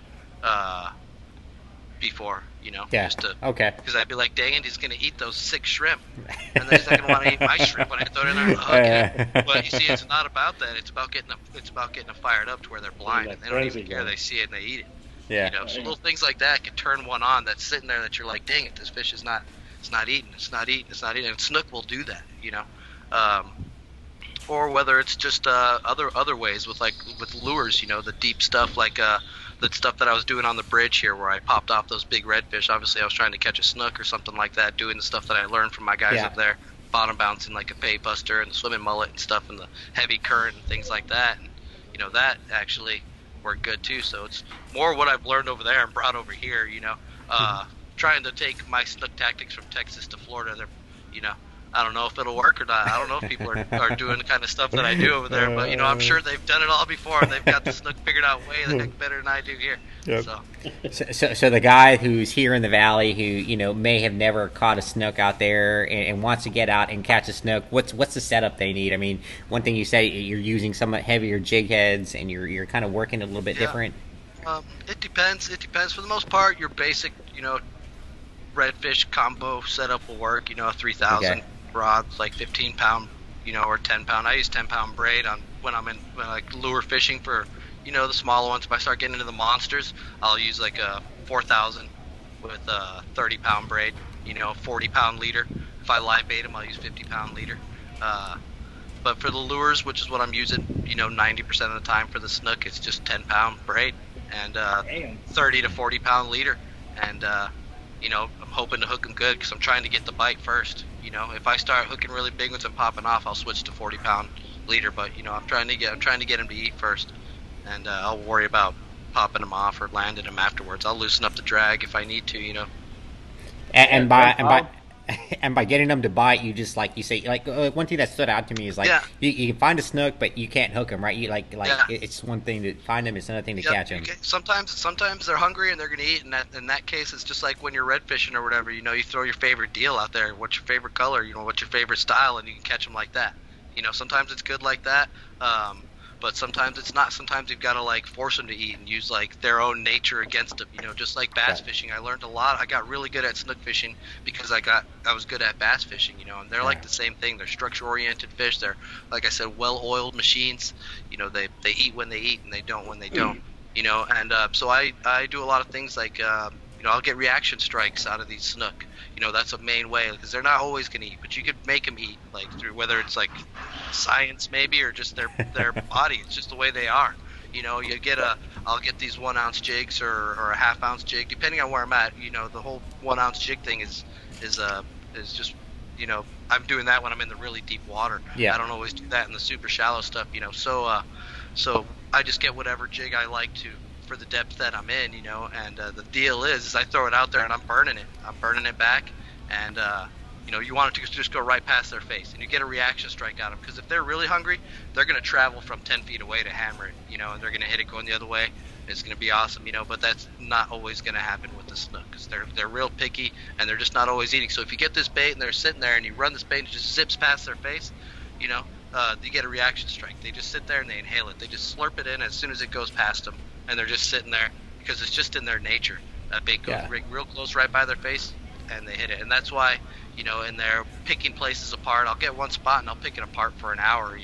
Before, just to, because I'd be like, dang it, he's gonna eat those 6 shrimp, and then he's not gonna want to eat my shrimp when I throw it in there and hook it. But you see, it's not about that. It's about getting them fired up to where they're blind, and they don't even care. They see it and they eat it. Yeah. So little things like that can turn one on. That's sitting there that you're like, dang it, this fish is not. It's not eating. And snook will do that. Or whether it's just other ways with lures. The deep stuff like. The stuff that I was doing on the bridge here where I popped off those big redfish. Obviously, I was trying to catch a snook or something like that, doing the stuff that I learned from my guys up there, bottom bouncing like a pay buster and the swimming mullet and stuff and the heavy current and things like that. And, that actually worked good too. So it's more what I've learned over there and brought over here, trying to take my snook tactics from Texas to Florida. They're, I don't know if it'll work or not. I don't know if people are doing the kind of stuff that I do over there, but I'm sure they've done it all before, and they've got the snook figured out way the heck better than I do here. Yep. So the guy who's here in the valley who may have never caught a snook out there and wants to get out and catch a snook, what's the setup they need? I mean, one thing you say you're using somewhat heavier jig heads and you're kind of working a little bit different. It depends. For the most part, your basic redfish combo setup will work. A 3,000. Rods like 15 pound, or 10 pound. I use 10 pound braid on when I'm like lure fishing for, the smaller ones. If I start getting into the monsters, I'll use like a 4,000 with a 30 pound braid, 40 pound leader. If I live bait them, I'll use 50 pound leader. But for the lures, which is what I'm using, 90% of the time for the snook, it's just 10 pound braid and 30 to 40 pound leader. And I'm hoping to hook them good because I'm trying to get the bite first. If I start hooking really big ones and popping off, I'll switch to 40 pound leader. But I'm trying to get them to eat first, and I'll worry about popping them off or landing them afterwards. I'll loosen up the drag if I need to. And by getting them to bite, you just like you say, one thing that stood out to me is you can find a snook, but you can't hook them, right? It's one thing to find them, it's another thing to catch them. Sometimes they're hungry and they're going to eat, and in that case, it's just like when you're red fishing or whatever. You throw your favorite deal out there. What's your favorite color? What's your favorite style, and you can catch them like that. Sometimes it's good like that. But sometimes it's not. Sometimes you've got to force them to eat and use their own nature against them. Just like bass fishing, I learned a lot. I got really good at snook fishing because I was good at bass fishing. And they're like the same thing. They're structure-oriented fish. They're, like I said, well-oiled machines. They eat when they eat and they don't when they don't. And so I do a lot of things like I'll get reaction strikes out of these snook. That's a main way, because they're not always going to eat, but you could make them eat, like through whether it's like science maybe, or just their body. It's just the way they are. I'll get these 1 ounce jigs or a half ounce jig, depending on where I'm at. The whole 1 ounce jig thing is just, I'm doing that when I'm in the really deep water. Yeah. I don't always do that in the super shallow stuff. So I just get whatever jig I like to for the depth that I'm in, and the deal is I throw it out there and I'm burning it back, and you want it to just go right past their face, and you get a reaction strike out of them, because if they're really hungry, they're going to travel from 10 feet away to hammer it, and they're going to hit it going the other way. It's going to be awesome, but that's not always going to happen with the snook, because they're real picky, and they're just not always eating. So if you get this bait and they're sitting there and you run this bait and it just zips past their face, you get a reaction strike. They just sit there and they inhale it. They just slurp it in as soon as it goes past them, and they're just sitting there because it's just in their nature. That bait goes real close right by their face, and they hit it. And that's why, and they're picking places apart. I'll get one spot and I'll pick it apart for an hour,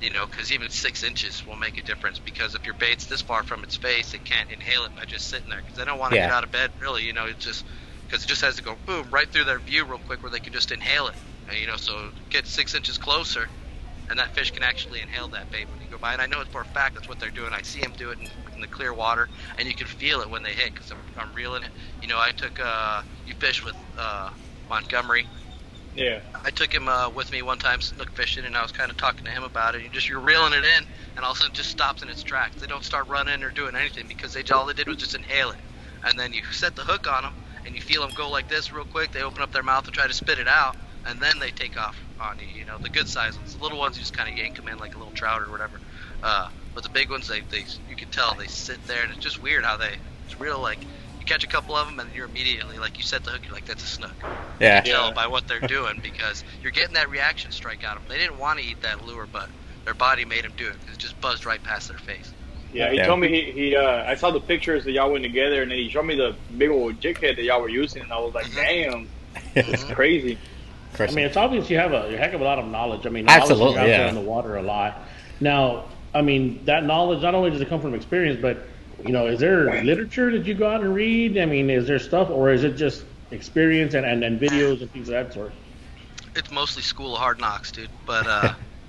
because even 6 inches will make a difference, because if your bait's this far from its face, it can't inhale it by just sitting there, because they don't want to get out of bed, really, it's just because it just has to go boom right through their view real quick where they can just inhale it. So get 6 inches closer, and that fish can actually inhale that bait when you go by. And I know it's for a fact that's what they're doing. I see them do it in the clear water, and you can feel it when they hit, because I'm reeling it. I took you fish with Montgomery. Yeah. I took him with me one time snook fishing, and I was kind of talking to him about it. You're reeling it in, and all of a sudden it just stops in its tracks. They don't start running or doing anything, because all they did was just inhale it. And then you set the hook on them, and you feel them go like this real quick. They open up their mouth and try to spit it out, and then they take off on you. The good size ones. The little ones, you just kind of yank them in like a little trout or whatever. But the big ones, they you can tell they sit there, and it's just weird how it's real, like, you catch a couple of them, and you're immediately, like, you set the hook, you're like, that's a snook. Yeah. You can tell by what they're doing, because you're getting that reaction strike out of them. They didn't want to eat that lure, but their body made them do it, because it just buzzed right past their face. Yeah, he told me I saw the pictures that y'all went together, and then he showed me the big old jig head that y'all were using, and I was like, damn, it's crazy. I mean, it's obvious you have a heck of a lot of knowledge. I mean, absolutely, you're out there in the water a lot. Now, I mean, that knowledge, not only does it come from experience, but, is there literature that you go out and read? I mean, is there stuff, or is it just experience and videos and things of that sort? It's mostly school of hard knocks, dude. But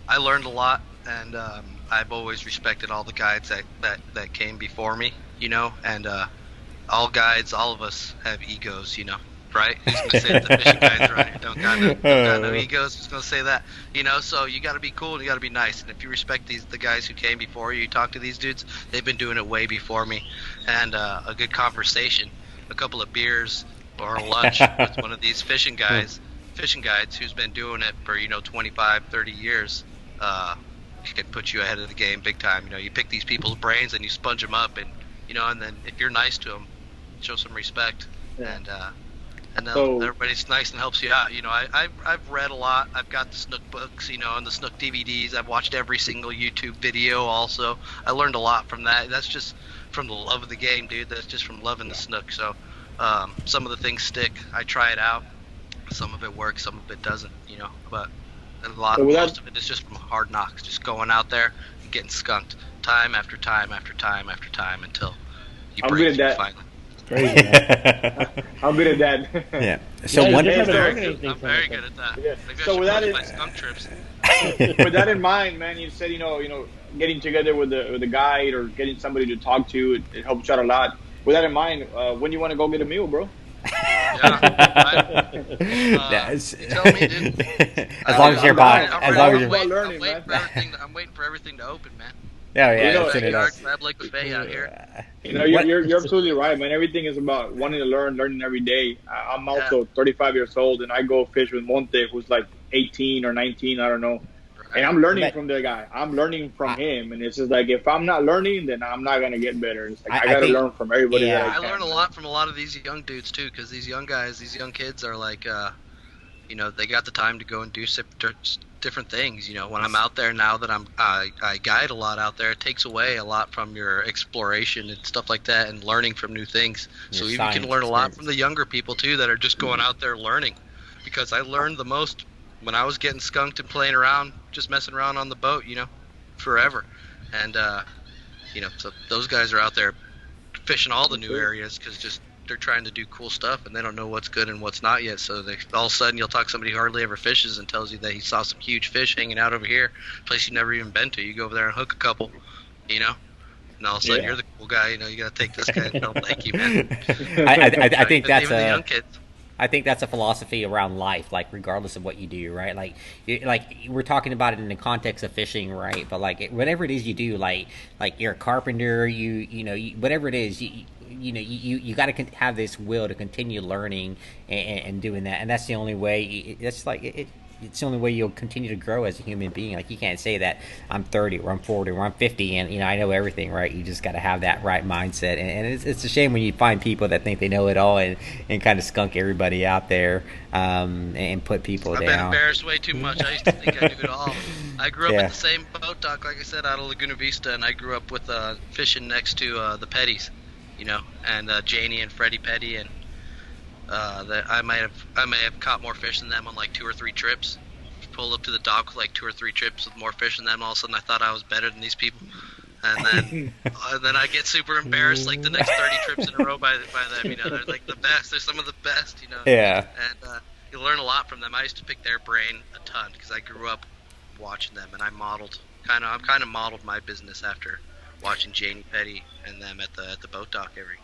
I learned a lot, and I've always respected all the guides that came before me, and all guides, all of us have egos, right? Who's going to say that the fishing guides around here don't got no egos? Who's going to say that? So you got to be cool and you got to be nice. And if you respect the guys who came before you, you talk to these dudes, they've been doing it way before me. And a good conversation, a couple of beers or a lunch with one of these fishing guides who's been doing it for, 25, 30 years, can put you ahead of the game big time. You pick these people's brains and you sponge them up, and, and then if you're nice to them, show some respect. Yeah. And everybody's nice and helps you out. I've read a lot. I've got the snook books, and the snook DVDs. I've watched every single YouTube video also. I learned a lot from that. That's just from the love of the game, dude. That's just from loving the snook. So some of the things stick. I try it out. Some of it works, some of it doesn't, But most of it is just from hard knocks. Just going out there and getting skunked time after time after time after time until you break through finally. Crazy, man. I'm good at that. Yeah. So I'm very good at that. Yeah. Maybe So I with should that, my skunk trips. With that in mind, man, you said getting together with a guide or getting somebody to talk to, it helps you out a lot. With that in mind, when you want to go get a meal, bro? Yeah. You tell me, dude. As long as you're buying. I'm waiting for everything to open, man. Oh, yeah. Crab Lake Buffet out here. You're absolutely right, man. Everything is about wanting to learning every day. I'm also 35 years old, and I go fish with Monte, who's like 18 or 19, I don't know. And I'm learning from the guy. I'm learning from him, and it's just like, if I'm not learning, then I'm not gonna get better. It's like I gotta learn from everybody. Yeah. I learn a lot from a lot of these young dudes too, because these young guys, these young kids are like, they got the time to go and do different things. When I'm out there now that I guide a lot out there, it takes away a lot from your exploration and stuff like that, and learning from new things. So you can learn a lot from the younger people too that are just going out there learning, because I learned the most when I was getting skunked and playing around, just messing around on the boat, forever. And, so those guys are out there fishing all the new areas because just they're trying to do cool stuff and they don't know what's good and what's not yet. So all of a sudden you'll talk to somebody who hardly ever fishes and tells you that he saw some huge fish hanging out over here, a place you've never even been to. You go over there and hook a couple, you know, and all of a sudden you're the cool guy. You know, you got to take this guy. No, thank you, man. I think that's even the young kids. I think that's a philosophy around life, like regardless of what you do, right? Like we're talking about it in the context of fishing, right? But like whatever it is you do, like you're a carpenter, whatever it is, you got to have this will to continue learning and doing that, and that's the only way. That's like it's the only way you'll continue to grow as a human being. Like you can't say that I'm 30 or I'm 40 or I'm 50 and I know everything, right? You just got to have that right mindset. And it's a shame when you find people that think they know it all and kind of skunk everybody out there and put people down. I've been embarrassed way too much. I used to think I knew it all. I grew up at the same boat dock, like I said, out of Laguna Vista, and I grew up with fishing next to the Petties, and Janie and Freddie Petty, and that I may have caught more fish than them on like 2 or 3 trips. Pulled up to the dock with like 2 or 3 trips with more fish than them. All of a sudden, I thought I was better than these people, and then I get super embarrassed like the next 30 trips in a row by them. They're like the best. They're some of the best. Yeah. And you learn a lot from them. I used to pick their brain a ton because I grew up watching them, and I modeled my business after watching Janie Petty and them at the boat dock every day.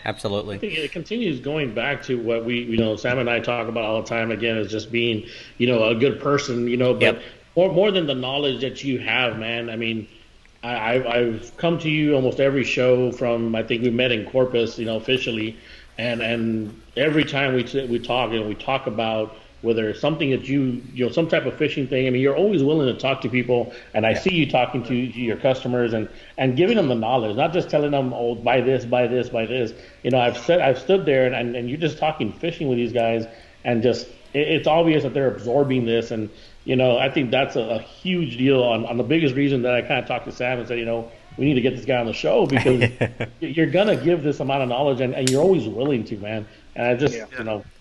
Absolutely. I think it continues going back to what we Sam and I talk about all the time again, is just being, a good person, but yep. more than the knowledge that you have, man. I mean, I've come to you almost every show from, I think we met in Corpus, officially. And every time we talk, we talk about whether it's something that some type of fishing thing. I mean, you're always willing to talk to people, and I see you talking to your customers and giving them the knowledge, not just telling them, oh, buy this. I've stood there and you're just talking fishing with these guys, and just it's obvious that they're absorbing this, and I think that's a huge deal on the biggest reason that I kind of talked to Sam and said, we need to get this guy on the show because you're gonna give this amount of knowledge, and you're always willing to, man. And I just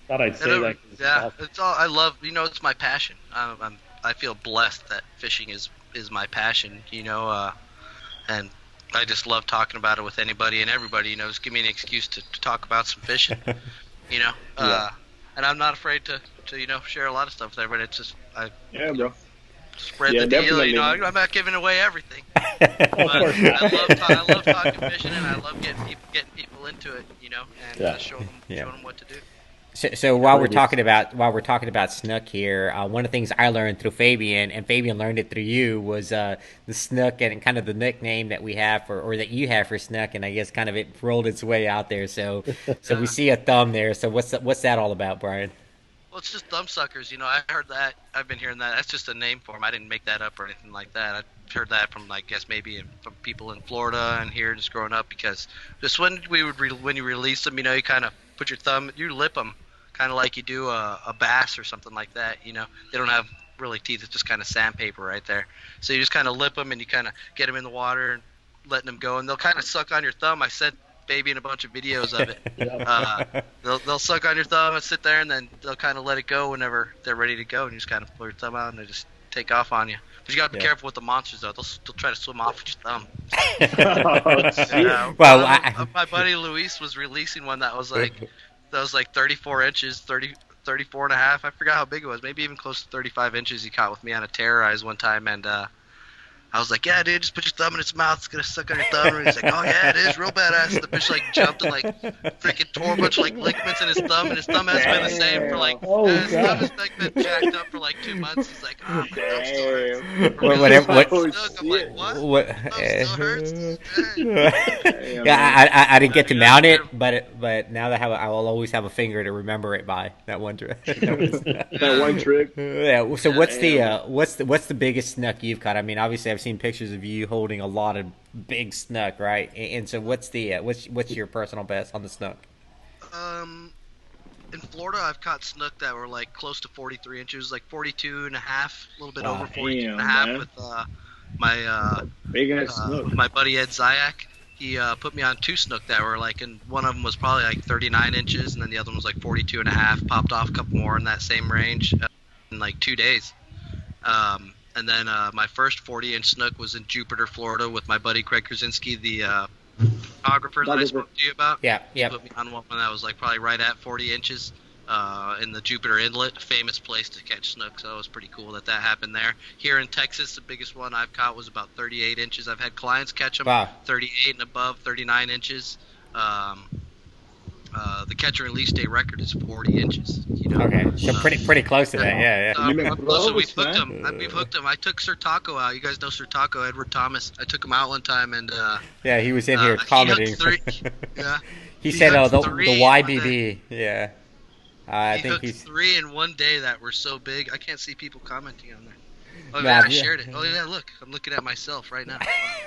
thought I'd say that. Yeah, it's all I love. It's my passion. I feel blessed that fishing is my passion. And I just love talking about it with anybody and everybody. Just give me an excuse to talk about some fishing. And I'm not afraid to share a lot of stuff with everybody. It's just bro. Spread the deal. I'm not giving away everything. But I love talking fishing, and I love getting people into it. And showing them what to do. So while we're talking about snook here, one of the things I learned through Fabian, and Fabian learned it through you, was the snook and kind of the nickname that we have or that you have for snook, and I guess kind of it rolled its way out there. So we see a thumb there. So what's that all about, Brian? Well, it's just thumb suckers. I heard that. I've been hearing that. That's just a name for them. I didn't make that up or anything like that. I heard that from, I guess, maybe from people in Florida and here just growing up, because just when you release them, you kind of put your thumb, you lip them, kind of like you do a bass or something like that. They don't have really teeth. It's just kind of sandpaper right there. So you just kind of lip them and you kind of get them in the water and letting them go, and they'll kind of suck on your thumb. I sent Baby in a bunch of videos of it. They'll suck on your thumb and sit there, and then they'll kind of let it go whenever they're ready to go, and you just kind of pull your thumb out and they just take off on you. But you got to be careful with the monsters, though. They'll try to swim off with your thumb. My buddy Luis was releasing one that was like 34 inches, 34 and a half. I forgot how big it was. Maybe even close to 35 inches he caught with me on a Terrorize one time, and I was like, yeah, dude, just put your thumb in its mouth. It's going to suck on your thumb. And he's like, oh, yeah, it is real badass. And the fish, jumped and, freaking tore a bunch of, ligaments in his thumb. And his thumb has been the same for, his thumb has, been jacked up for, 2 months. He's like, oh, my thumb still hurts. I'm like, what? Thumb still hurts? Yeah, I didn't get to mount it, but now that I will always have a finger to remember it by that one trick. That one trick. Yeah. So what's the biggest snook you've caught? I mean, obviously I've seen pictures of you holding a lot of big snook, right? And so what's your personal best on the snook? In Florida, I've caught snook that were close to 43 inches, 42 and a half, a little bit over 42 and a half, man. With big ass snook. With my buddy Ed Zayak. He put me on 2 snook that were and one of them was probably 39 inches, and then the other one was 42 and a half. Popped off a couple more in that same range in 2 days. And then my first 40-inch snook was in Jupiter, Florida, with my buddy Craig Krasinski, the photographer that I spoke to you about. Yeah, yeah. Put me on one that was like probably right at 40 inches in the Jupiter Inlet, famous place to catch snook. So it was pretty cool that happened there. Here in Texas, the biggest one I've caught was about 38 inches. I've had clients catch them 38 and above, 39 inches. The catch and release day record is 40 inches. You know? Okay, so pretty close to that. Yeah, yeah. Listen, we've hooked them. We've hooked them. I took Sir Taco out. You guys know Sir Taco, Edward Thomas. I took him out one time, and yeah, he was in here commenting. Yeah, he said, "Oh, the YBB." Yeah, I think he's 3 in one day that were so big. I can't see people commenting on there. Oh, yeah, I shared it. Oh yeah, look, I'm looking at myself right now.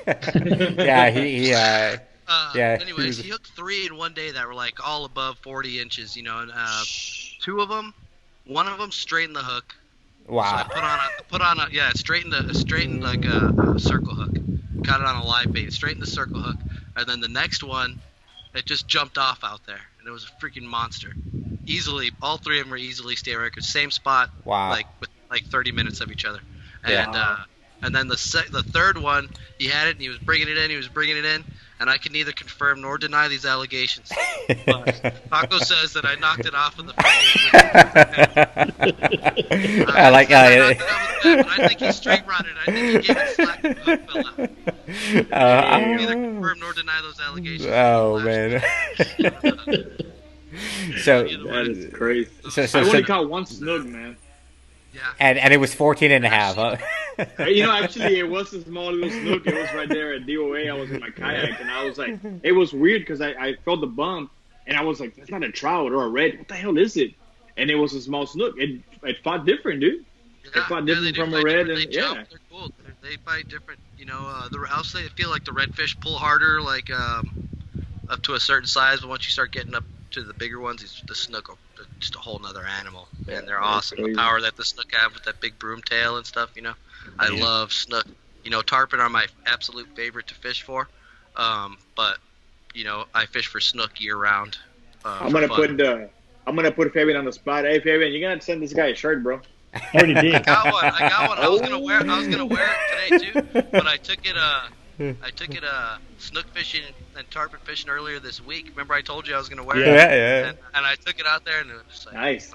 Yeah, he yeah. Anyways, he hooked 3 in one day that were like all above 40 inches, you know, and one of them straightened the hook. Wow. So I put on a straightened like a circle hook. Got it on a live bait, straightened the circle hook, and then the next one, it just jumped off out there, and it was a freaking monster. Easily, all 3 of them were easily state records, same spot. Wow. Like with like 30 minutes of each other, Yeah. and then the third one, he had it, and he was bringing it in. And I can neither confirm nor deny these allegations. But Taco says that I knocked it off of the fish. I like I think he straight run it. I think he gave it slack and the hook fell out. I can neither confirm nor deny those allegations. Oh, man. So that is crazy. So I only caught one snook, man. Yeah. And it was 14 and a half. Huh? You know, actually, it was a small little snook. It was right there at DOA. I was in my kayak, and I was like, it was weird because I felt the bump, and I was like, that's not a trout or a red. What the hell is it? And it was a small snook. It fought different, dude. Yeah, it fought different from a red. And They're cool. They fight different. You know, I'll say I feel like the redfish pull harder, like up to a certain size, but once you start getting up to the bigger ones, the snook are just a whole nother animal. Yeah, and they're awesome. Crazy. The power that the snook have with that big broom tail and stuff, you know. I love snook. You know, tarpon are my absolute favorite to fish for. But you know, I fish for snook year round. I'm gonna put Fabian on the spot. Hey Fabian, you're gonna send this guy a shirt, bro. I already did. I got one. I was gonna wear it today too, but I took it snook fishing and tarpon fishing earlier this week. Remember I told you I was going to wear it? Yeah. And I took it out there, and it was just like, nice.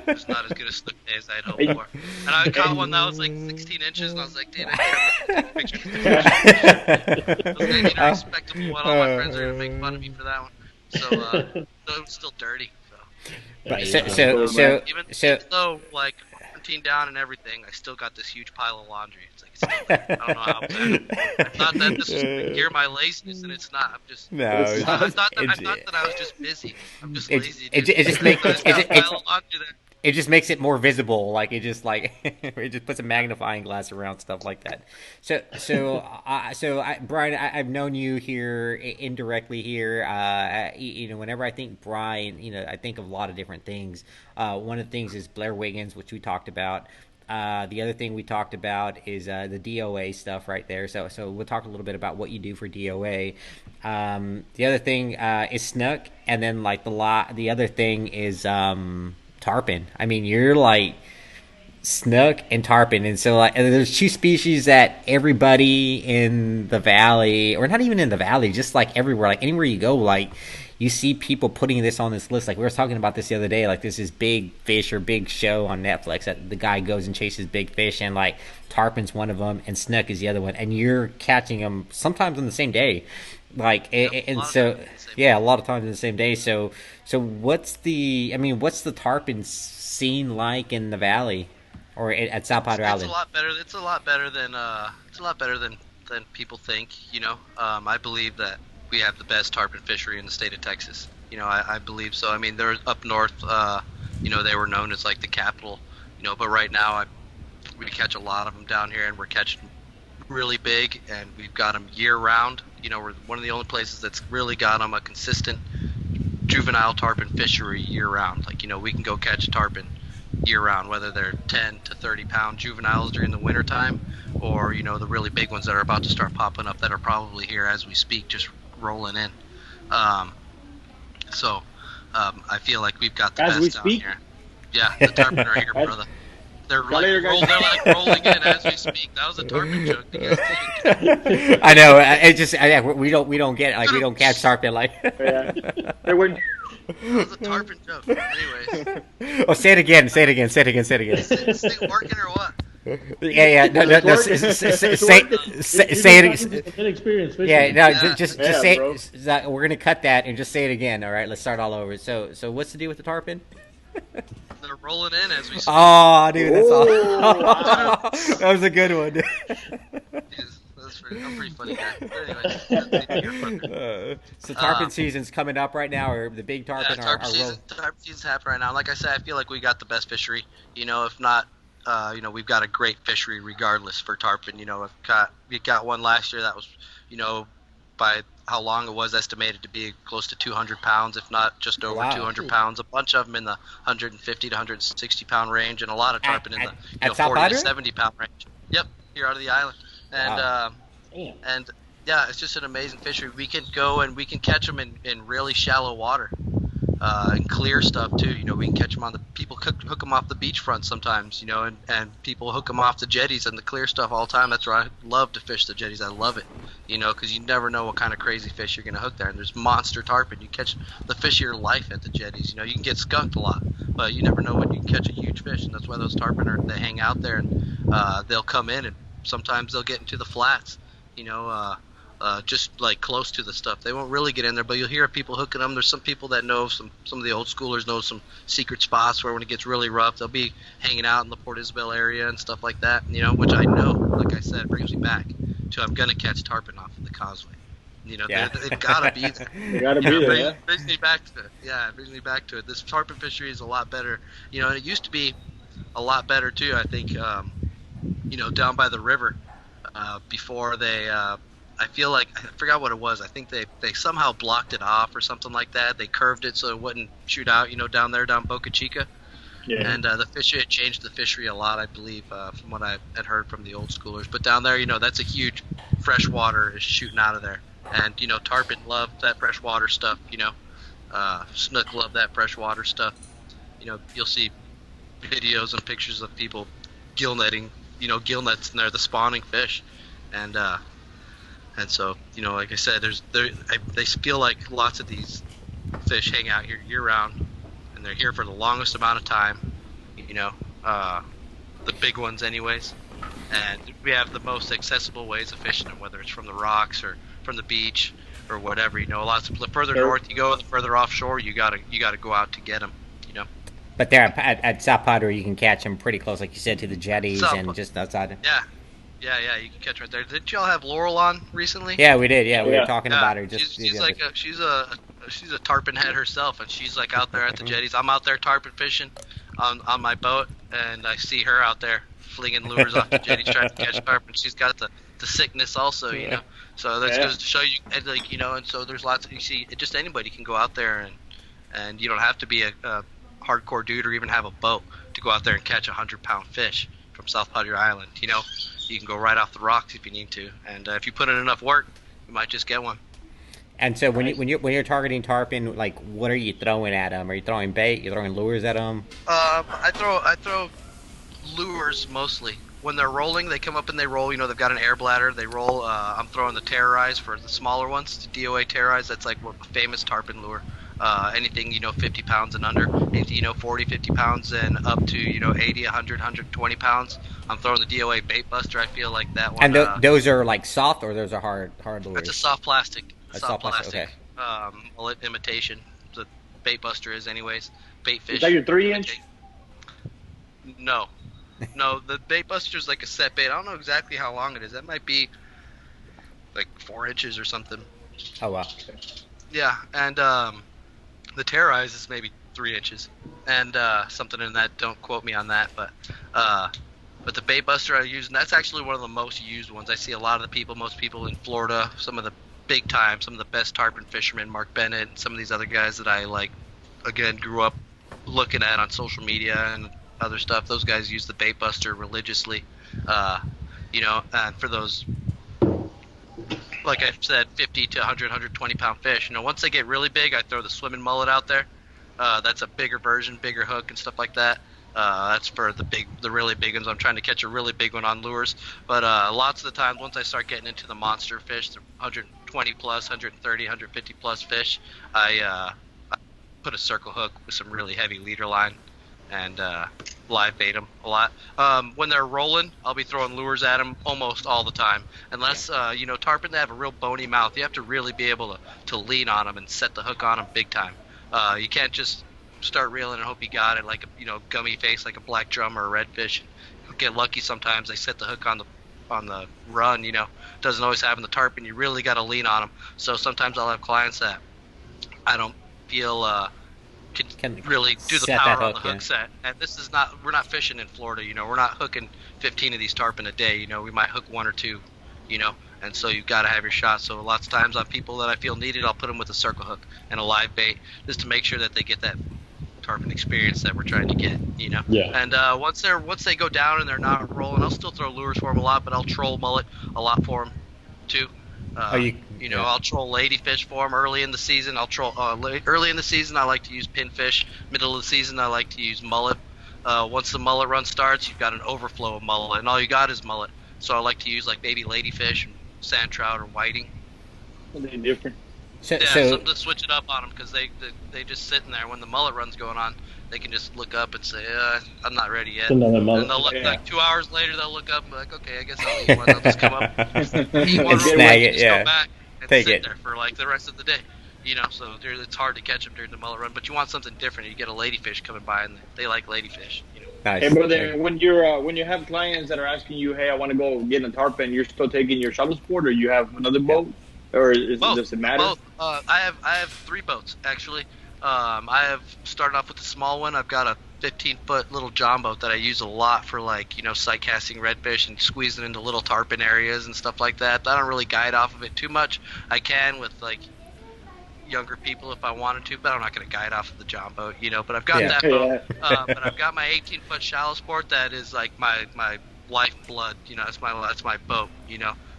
It's not as good a snook day as I had hoped for. And I caught one that was like 16 inches, and I was like, dude, I can't take a picture. I was going to get a respectable one. All my friends are going to make fun of me for that one. So it's still dirty. So. Even though, like, quarantine down and everything, I still got this huge pile of laundry. It's like, I don't know how bad. I thought that this was cure my laziness, and it's not. I'm just. No. I thought that I was just busy. I'm just lazy. It just makes it more visible. Like it just puts a magnifying glass around stuff like that. So Brian, I've known you here indirectly here. You know, whenever I think Brian, you know, I think of a lot of different things. One of the things is Blair Wiggins, which we talked about. The other thing we talked about is the DOA stuff right there. So we'll talk a little bit about what you do for DOA. The other thing is Snook, and then like the other thing is tarpon. I mean, you're like snook and tarpon, and so like there's two species that everybody in the valley, or not even in the valley, just like everywhere, like anywhere you go, like you see people putting this on this list. Like we were talking about this the other day, like this is big fish or big show on Netflix that the guy goes and chases big fish, and like tarpon's one of them and snook is the other one, and you're catching them sometimes on the same day. Like a lot of times in the same day. So what's the tarpon scene like in the valley or at South Padre Island? It's a lot better than people think. You know, I believe that we have the best tarpon fishery in the state of Texas. You know, I believe so. I mean, they're up north. You know, they were known as like the capital. You know, but right now we catch a lot of them down here, and we're catching really big, and we've got them year round. You know, we're one of the only places that's really got them a consistent juvenile tarpon fishery year round. Like, you know, we can go catch tarpon year round, whether they're 10 to 30 pound juveniles during the winter time, or, you know, the really big ones that are about to start popping up that are probably here as we speak, just rolling in. I feel like we've got the best down here. Yeah, the tarpon are here, brother. They're later, guys. they're like rolling in as we speak. That was a tarpon joke. You guys didn't. I know. It just we don't get we don't catch tarpon like. Yeah. They went. That was a tarpon joke. Anyways. Oh, say it again. Say it again. Say it again. Say it again. Is it working or what? Yeah. No. Say it. Good experience fishing. Yeah. No. Yeah. Just Yeah, say. bro. We're gonna cut that and just say it again. All right. Let's start all over. So what's the deal with the tarpon? They're rolling in as we speak. Oh, dude, that's all. Wow. That was a good one. I'm a pretty funny guy. But anyway, So tarpon season's coming up right now, or the big tarpon yeah, are tarpon season's happening right now. Like I said, I feel like we got the best fishery. If not, we've got a great fishery regardless for tarpon. We got one last year that was, by how long it was estimated to be close to 200 pounds, if not just over Wow. 200 pounds. A bunch of them in the 150 to 160 pound range, and a lot of tarpon in the at South 40 Padre? to 70 pound range. Yep, here out of the island. And Wow. Damn. and yeah, it's just an amazing fishery. We can go and we can catch them in really shallow water, and clear stuff too. We can catch them on the people hook them off the beachfront sometimes. And people hook them off the jetties and the clear stuff all the time. That's where I love to fish the jetties. I love it, because you never know what kind of crazy fish you're gonna hook there. And there's monster tarpon. You catch the fish of your life at the jetties. You can get skunked a lot, but you never know when you can catch a huge fish. And that's why those tarpon they hang out there, and they'll come in, and sometimes they'll get into the flats. Just like close to the stuff. They won't really get in there, but you'll hear people hooking them. There's some people that know some of the old schoolers know some secret spots where when it gets really rough, they'll be hanging out in the Port Isabel area and stuff like that. Which I know, like I said, brings me back to I'm gonna catch tarpon off of the causeway. Yeah. They've gotta be there. You gotta be there. Yeah. Brings me back to it. Yeah, it brings me back to it. This tarpon fishery is a lot better. And it used to be a lot better too. I think, down by the river. Before they, I feel like, I forgot what it was. I think they somehow blocked it off or something like that. They curved it so it wouldn't shoot out, down there, down Boca Chica. Yeah. And the fishery, it changed the fishery a lot, I believe, from what I had heard from the old schoolers. But down there, that's a huge fresh water is shooting out of there. And, tarpon love that freshwater stuff, Snook love that freshwater stuff. You'll see videos and pictures of people gill netting, gill nets, and they're the spawning fish. And so, like I said, they feel like lots of these fish hang out here year round, and they're here for the longest amount of time, the big ones anyways. And we have the most accessible ways of fishing them, whether it's from the rocks or from the beach or whatever. The further north you go, the further offshore you gotta go out to get them. But there at South Padre, you can catch them pretty close, like you said, to the jetties and just outside. Yeah, you can catch right there. Didn't y'all have Laurel on recently? Yeah, we did. Yeah, we were Yeah. talking about her. Just she's a tarpon head herself, and she's like out there at the jetties. I'm out there tarpon fishing on my boat, and I see her out there flinging lures off the jetties trying to catch tarpon. She's got the sickness also, So that goes to show you, and and so there's lots. You see, just anybody can go out there, and you don't have to be a hardcore dude or even have a boat to go out there and catch 100-pound fish from South Padre Island. You can go right off the rocks if you need to, and if you put in enough work, you might just get one. And so when you're targeting tarpon, like what are you throwing at them? Are you throwing bait? You throwing lures at them? I throw lures mostly. When they're rolling, they come up and they roll. They've got an air bladder. They roll. I'm throwing the terrorize for the smaller ones, the DOA terrorize. That's like a famous tarpon lure. Anything 50 pounds and under, anything 40, 50 pounds and up to 80, 100, 120 pounds. I'm throwing the DOA bait buster. I feel like that one. And those are like soft, or those are hard lures? It's a soft plastic. Soft plastic. Okay. Mullet imitation. The bait buster is anyways. Bait fish. Is that your 3-inch? No, the bait buster is like a set bait. I don't know exactly how long it is. That might be like 4 inches or something. Oh wow. Yeah, and the terrorize is maybe 3 inches, and something in that. Don't quote me on that, but the bait buster I use, and that's actually one of the most used ones. I see a lot of most people in Florida, some of the big time, some of the best tarpon fishermen, Mark Bennett, and some of these other guys that I grew up looking at on social media and other stuff. Those guys use the bait buster religiously, and for those, like I said, 50 to 100, 120 pound fish. Once they get really big, I throw the swimming mullet out there. That's a bigger version, bigger hook and stuff like that. That's for the really big ones. I'm trying to catch a really big one on lures. But lots of the times, once I start getting into the monster fish, the 120 plus, 130, 150 plus fish, I put a circle hook with some really heavy leader line and live bait them a lot. When they're rolling, I'll be throwing lures at them almost all the time. Unless, tarpon, they have a real bony mouth. You have to really be able to lean on them and set the hook on them big time. You can't just start reeling and hope you got it like a gummy face like a black drum or a redfish. You get lucky sometimes. They set the hook on the run. Doesn't always happen. The tarpon, you really got to lean on them. So sometimes I'll have clients that I don't feel can really do the power on the hook set. And this is we're not fishing in Florida. We're not hooking 15 of these tarpon a day. We might hook one or two. And so you've got to have your shot. So lots of times on people that I feel needed, I'll put them with a circle hook and a live bait just to make sure that they get that tarpon experience that we're trying to get, Yeah. And once they go down and they're not rolling, I'll still throw lures for them a lot, but I'll troll mullet a lot for them too. I'll troll ladyfish for them early in the season. I'll troll early in the season. I like to use pinfish. Middle of the season, I like to use mullet. Once the mullet run starts, you've got an overflow of mullet, and all you got is mullet. So I like to use like baby ladyfish, sand trout, or whiting. Something different. Something to switch it up on them because they just sitting there when the mullet run's going on. They can just look up and say, "I'm not ready yet." And they'll look like 2 hours later. They'll look up and be like, "Okay, I guess I'll eat one." They'll just come up, eat one, snag it, go back and sit there for like the rest of the day. So it's hard to catch them during the mullet run. But you want something different. You get a ladyfish coming by, and they like ladyfish. Nice. Hey, brother, when you have clients that are asking you, "Hey, I want to go get a tarpon," you're still taking your shuttle sport, or you have another boat? Or does it matter? Both. I have 3 boats actually. I have started off with the small one. I've got a 15-foot little John boat that I use a lot for sight casting redfish and squeezing into little tarpon areas and stuff like that. I don't really guide off of it too much. I can with younger people if I wanted to, but I'm not going to guide off of the John boat, But I've got that boat. But I've got my 18-foot shallow sport that is like my lifeblood. That's my boat.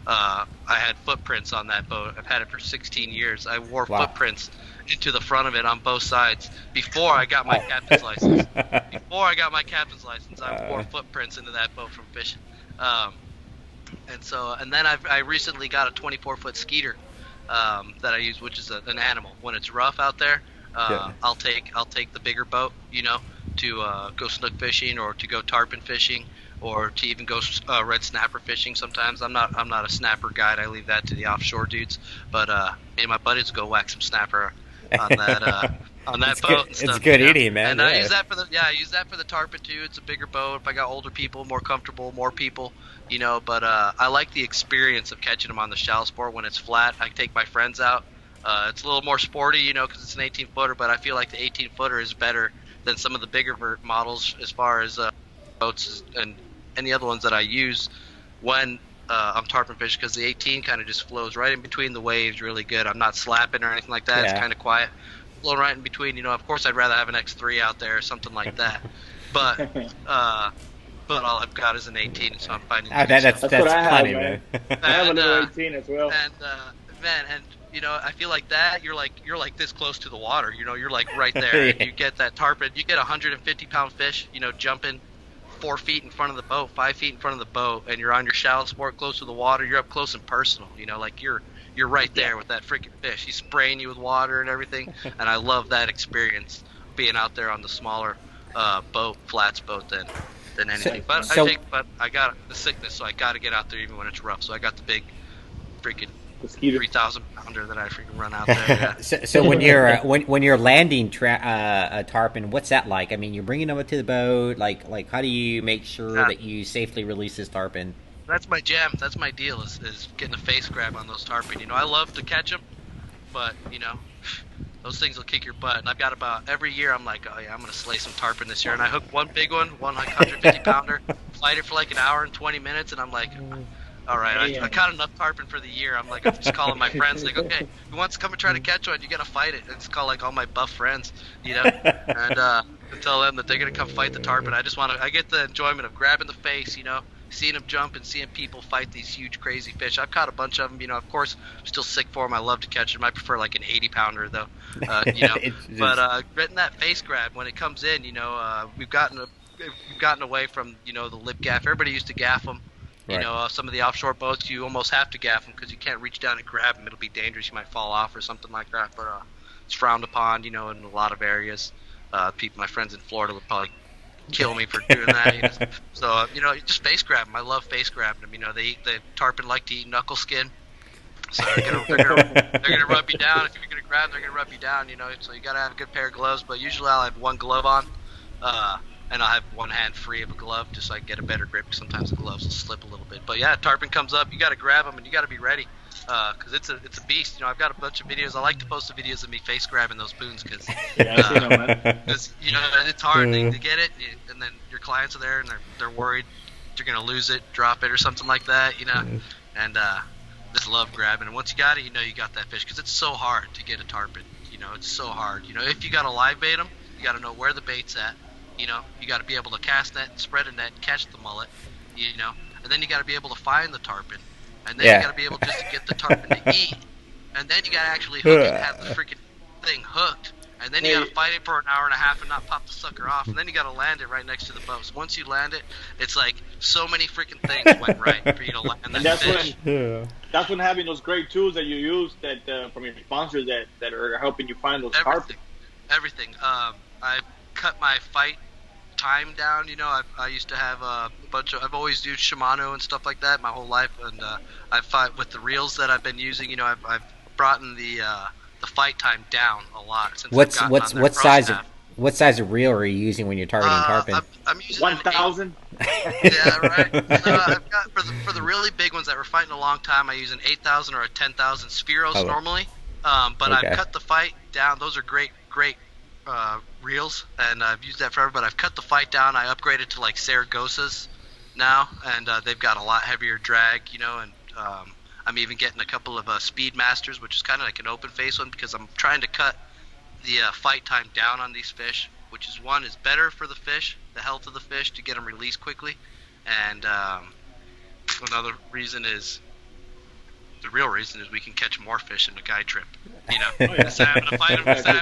I had footprints on that boat. I've had it for 16 years. I wore footprints into the front of it on both sides before I got my captain's license. I wore footprints into that boat from fishing. And then I recently got a 24-foot skeeter that I use, which is an animal. When it's rough out there, I'll take the bigger boat, to go snook fishing or to go tarpon fishing, or to even go red snapper fishing. Sometimes I'm not a snapper guide. I leave that to the offshore dudes. But me and my buddies go whack some snapper on that boat. And stuff, it's good eating, man. And I use that for the tarpon too. It's a bigger boat. If I got older people, more comfortable, more people, But I like the experience of catching them on the shallow sport when it's flat. I take my friends out. It's a little more sporty, because it's an 18-footer. But I feel like the 18-footer is better than some of the bigger models as far as boats and any other ones that I use when I'm tarpon fishing, because the 18 kind of just flows right in between the waves really good. I'm not slapping or anything like that. Yeah. It's kind of quiet, flowing right in between. Of course I'd rather have an X3 out there or something like that, but all I've got is an 18, so I'm finding that's what I have, funny, man. I have an 18 as well. And I feel like that you're like this close to the water. You're like right there. You get that tarpon. You get a 150-pound fish. Jumping 4 feet in front of the boat, 5 feet in front of the boat, and you're on your shallow sport close to the water. You're up close and personal. Like you're right there with that freaking fish. He's spraying you with water and everything. And I love that experience, being out there on the smaller boat, flats boat than anything. But I got the sickness, so I got to get out there even when it's rough. So I got the big freaking 3,000-pounder that I freaking run out there. Yeah. so when you're landing a tarpon, what's that like? I mean, you're bringing them up to the boat. Like how do you make sure that you safely release this tarpon? That's my jam. That's my deal. Is getting a face grab on those tarpon. I love to catch them, but those things will kick your butt. And I've got about every year. I'm like, oh yeah, I'm gonna slay some tarpon this year. And I hook one big one like 150-pounder, fight it for like an hour and 20 minutes, and I'm like, all right, I caught enough tarpon for the year. I'm just calling my friends, like, okay, who wants to come and try to catch one? You gotta fight it. And it's called like all my buff friends, and to tell them that they're gonna come fight the tarpon. I get the enjoyment of grabbing the face, seeing them jump and seeing people fight these huge crazy fish. I've caught a bunch of them, of course I'm still sick for them. I love to catch them. I prefer like an 80-pounder though, but getting that face grab when it comes in, we've gotten we've gotten away from the lip gaff. Everybody used to gaff them. You Right. know, some of the offshore boats, you almost have to gaff them because you can't reach down and grab them. It'll be dangerous. You might fall off or something like that. But it's frowned upon, in a lot of areas. My friends in Florida would probably kill me for doing that. So, you just face grab them. I love face grabbing them. The tarpon like to eat knuckle skin. So they're gonna rub you down. If you're gonna grab, they're gonna rub you down. So you gotta have a good pair of gloves. But usually I'll have one glove on, and I'll have one hand free of a glove just so I can get a better grip. Because sometimes the gloves will slip a little bit. But yeah, tarpon comes up, you gotta grab them and you gotta be ready. Because it's a beast. I've got a bunch of videos. I like to post the videos of me face grabbing those spoons because it's hard to get it, and then your clients are there and they're worried you're gonna lose it, drop it, or something like that. And just love grabbing. And once you got it, you got that fish because it's so hard to get a tarpon. It's so hard. If you got to live bait them, you got to know where the bait's at. You got to be able to cast net, spread a net, catch the mullet. And then you got to be able to find the tarpon. And then you got to be able just to get the tarpon to eat. And then you got to actually hook it and have the freaking thing hooked. And then you got to fight it for an hour and a half and not pop the sucker off. And then you got to land it right next to the boat. So once you land it, it's like so many freaking things went right for you to land that fish. That's when having those great tools that you use that from your sponsors that are helping you find those tarpon. Everything. I cut my fight time down. I used to have a bunch of. I've always used Shimano and stuff like that my whole life, and I fight with the reels that I've been using. I've brought in the fight time down a lot since what size of reel are you using when you're targeting tarpon? I'm using 1,000. Yeah, right. I've got for the really big ones that were fighting a long time. I use an 8,000 or a 10,000 Spiros normally. But okay. I've cut the fight down. Those are great reels, and I've used that forever. But I've cut the fight down. I upgraded to like Saragosas now, and they've got a lot heavier drag. And I'm even getting a couple of Speedmasters, which is kind of like an open face one because I'm trying to cut the fight time down on these fish, which is better for the fish, the health of the fish, to get them released quickly, and another reason is the real reason is we can catch more fish in a guide trip. Instead of having to fight them for an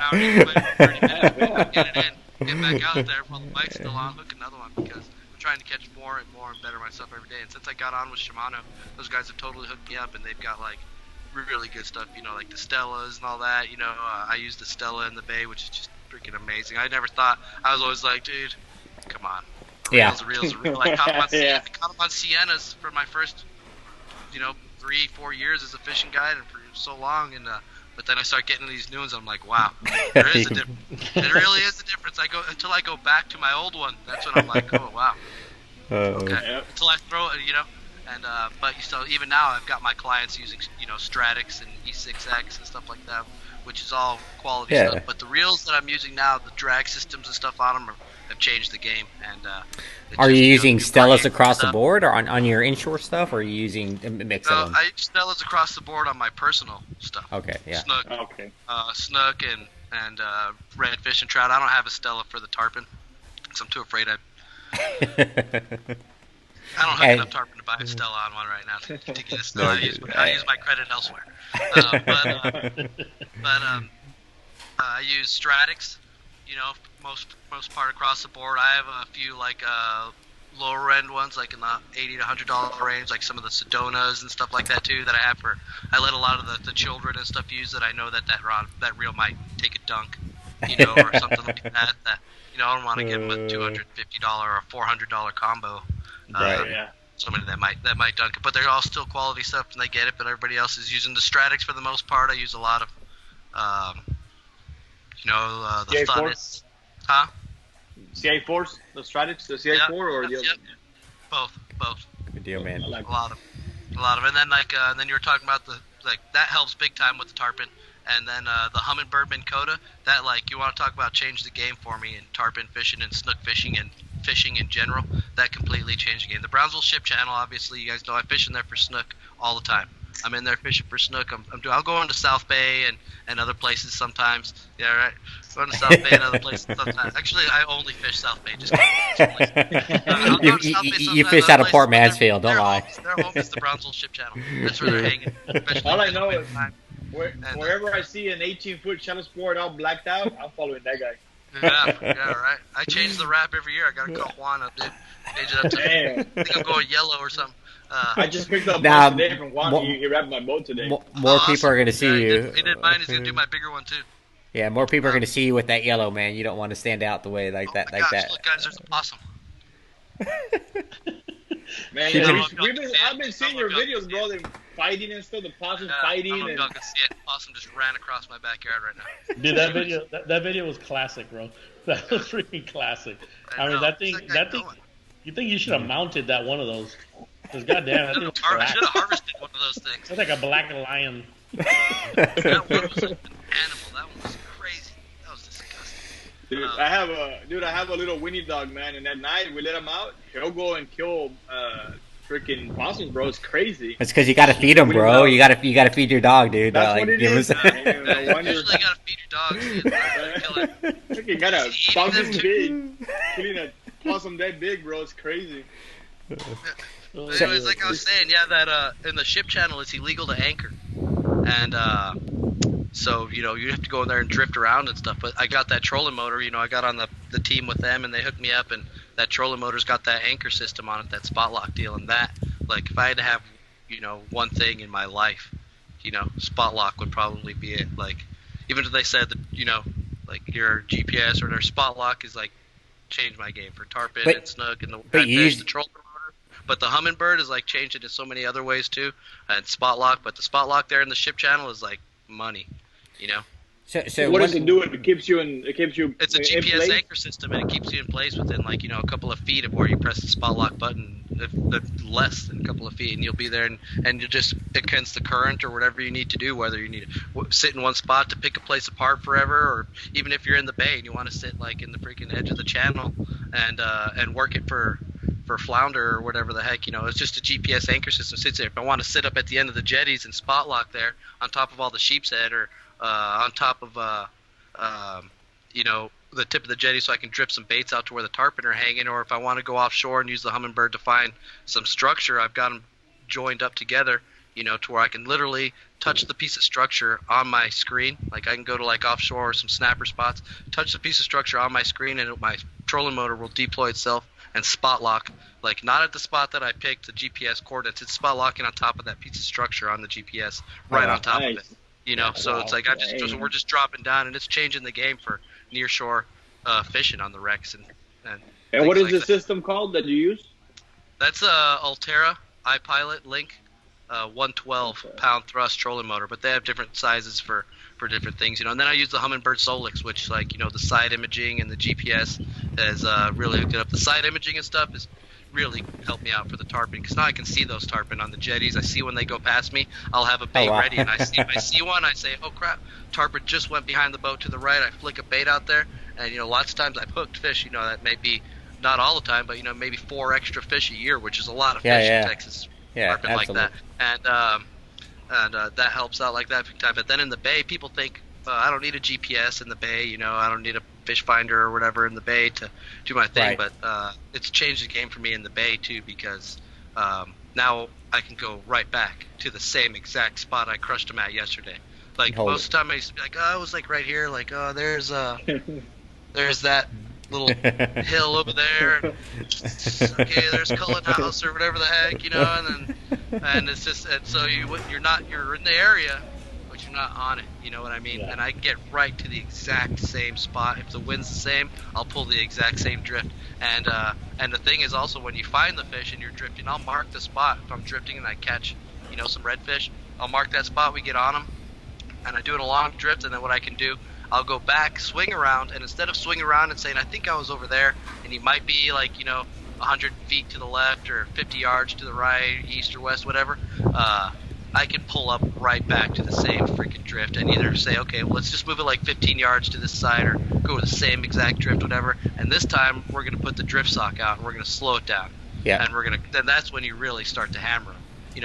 hour, you can fight them for 30 minutes, get it in, get back out there while the bite's still on, hook another one because I'm trying to catch more and more and better myself every day. And since I got on with Shimano, those guys have totally hooked me up, and they've got like really good stuff, like the Stellas and all that. I use the Stella in the bay, which is just freaking amazing. I never thought. I was always like, dude, come on. Reels. I caught them on Siennas for my first, 3-4 years as a fishing guide, and for so long. And but then I start getting these new ones. I'm like, wow, there is a difference. It really is a difference. Until I go back to my old one. That's when I'm like, oh wow. Okay. Until I throw it, And but even now I've got my clients using Stratix and E6X and stuff like that, which is all quality stuff. But the reels that I'm using now, the drag systems and stuff on them have changed the game. And are you using Stellas across the board, or on your inshore stuff, or are you using a mix of them? I use Stellas across the board on my personal stuff. Okay, yeah. Snook, Snook and redfish and trout. I don't have a Stella for the tarpon because I'm too afraid I don't have enough tarpon to buy a Stella on one right now to get a Stella. I use my credit elsewhere. I use Stratix, most part across the board. I have a few like lower end ones, like in the $80 to $100 range, like some of the Sedonas and stuff like that too. That I let a lot of the children and stuff use. That I know that reel might take a dunk, or something like that. I don't want to give them a $250 or $400 combo. Right. So many that might dunk it, but they're all still quality stuff, and they get it. But everybody else is using the Stratix for the most part. I use a lot of, the Thunnets. Huh? CA4s, the Stratix, the CA4, or the other? Yep. Both. Good deal, man. A lot of, and then then you were talking about that helps big time with the tarpon, and then the Humminbird Minn Kota. That you want to talk about change the game for me in tarpon fishing and snook fishing and fishing in general. That completely changed the game. The Brownsville Ship Channel, obviously, you guys know I fish in there for snook all the time. I'm in there fishing for snook. I'll go into South Bay and other places sometimes. Yeah, right. Going to South Bay and other places sometimes. Actually, I only fish South Bay. Just you fish out of Port Mansfield, don't lie. Their home is the Brownsville Ship Channel. That's where they're hanging. All I know is wherever I see an 18-foot shallow sport all blacked out, I'm following that guy. Yeah, right. I change the wrap every year. I gotta call Juan up, dude. Change it up to. Damn. I think I'm going yellow or something. I just picked up Now, one today from Juan. He wrapped my boat today. More awesome. people are going to see Yeah, you. He did mine. He's gonna do my bigger one too. Yeah, more people are going to see you with that yellow, man. You don't want to stand out the way like that. Oh my Like gosh, that. look, guys, there's awesome. Man, You yeah, did- I've been seeing your videos, bro. Them fighting and stuff. The possums fighting. I don't know And if y'all can see it. Awesome just ran across my backyard right now. Dude, that video was classic, bro. That was freaking classic. I mean, that thing. You think you should have mounted that one of those? Because goddamn, that thing was I black. should have harvested one of those things. It's like a black lion. That one was an animal. That one was crazy. That was disgusting. Dude, I have a little Winnie dog, man, and at night we let him out. He'll go and kill freaking possums, bro. It's crazy. It's because you got to feed them, bro. You got to feed your dog, dude. That's what it is. You usually gotta feed your dogs. Dude. Kill it. Freaking got a Eating possum them too. big, killing a possum that big, bro. It's crazy. But anyways, like I was saying, yeah, that in the ship channel it's illegal to anchor, and so you have to go in there and drift around and stuff. But I got that trolling motor. I got on the team with them, and they hooked me up, and that trolling motor's got that anchor system on it, that spot lock deal, and that, like, if I had to have one thing in my life, spot lock would probably be it. Like, even if they said that like your GPS or their spot lock is like changed my game for tarpon and snook and the redfish, the trolling motor. But the hummingbird is like changed into so many other ways too, and spot lock. But the spot lock there in the ship channel is like money, So what does it do? It keeps you in. It keeps you. It's a in GPS place? anchor system, and it keeps you in place within like a couple of feet of where you press the spot lock button. If less than a couple of feet, and you'll be there, and you just against the current or whatever you need to do. Whether you need to sit in one spot to pick a place apart forever, or even if you're in the bay and you want to sit like in the freaking edge of the channel and work it for flounder or whatever the heck, it's just a GPS anchor system sits there. If I want to sit up at the end of the jetties and spot lock there on top of all the sheep's head or on top of the tip of the jetty so I can drip some baits out to where the tarpon are hanging, or if I want to go offshore and use the hummingbird to find some structure, I've got them joined up together, to where I can literally touch the piece of structure on my screen. Like I can go to like offshore or some snapper spots, touch the piece of structure on my screen, and my trolling motor will deploy itself and spot lock, like not at the spot that I picked, the GPS coordinates. It's spot locking on top of that piece of structure on the GPS, right on top of it. So it's like we're just dropping down, and it's changing the game for nearshore fishing on the wrecks And what is like the that. system called that you use? That's Altera iPilot Link 112-pound thrust trolling motor, but they have different sizes for different things, And then I use the Humminbird Solix, which the side imaging and the GPS has really hooked it up. The side imaging and stuff is really helped me out for the tarpon, because now I can see those tarpon on the jetties. I see when they go past me. I'll have a bait ready, and I see one. I say, oh crap, tarpon just went behind the boat to the right. I flick a bait out there, and lots of times I've hooked fish. That may be not all the time, but maybe 4 extra fish a year, which is a lot of fish in Texas. Tarpon like that, and that helps out like that big time. But then in the bay, people think I don't need a GPS in the bay. I don't need a fish finder or whatever in the bay to do my thing. Right. But it's changed the game for me in the bay too, because now I can go right back to the same exact spot I crushed them at yesterday. Like most of the time, I used to be like, oh, I was like right here, like there's that little hill over there. Okay, there's Cullen House or whatever the heck, and it's just, and so you're in the area, but you're not on it. You know what I mean? Yeah. And I get right to the exact same spot. If the wind's the same, I'll pull the exact same drift. And the thing is also, when you find the fish and you're drifting, I'll mark the spot. If I'm drifting and I catch, some redfish, I'll mark that spot. We get on them, and I do it a long drift, and then what I can do, I'll go back, swing around, and instead of swinging around and saying, I think I was over there, and he might be like, 100 feet to the left or 50 yards to the right, east or west, whatever, I can pull up right back to the same freaking drift and either say, okay, well, let's just move it like 15 yards to this side, or go with the same exact drift, whatever, and this time we're going to put the drift sock out, and we're going to slow it down. Yeah. And then that's when you really start to hammer them.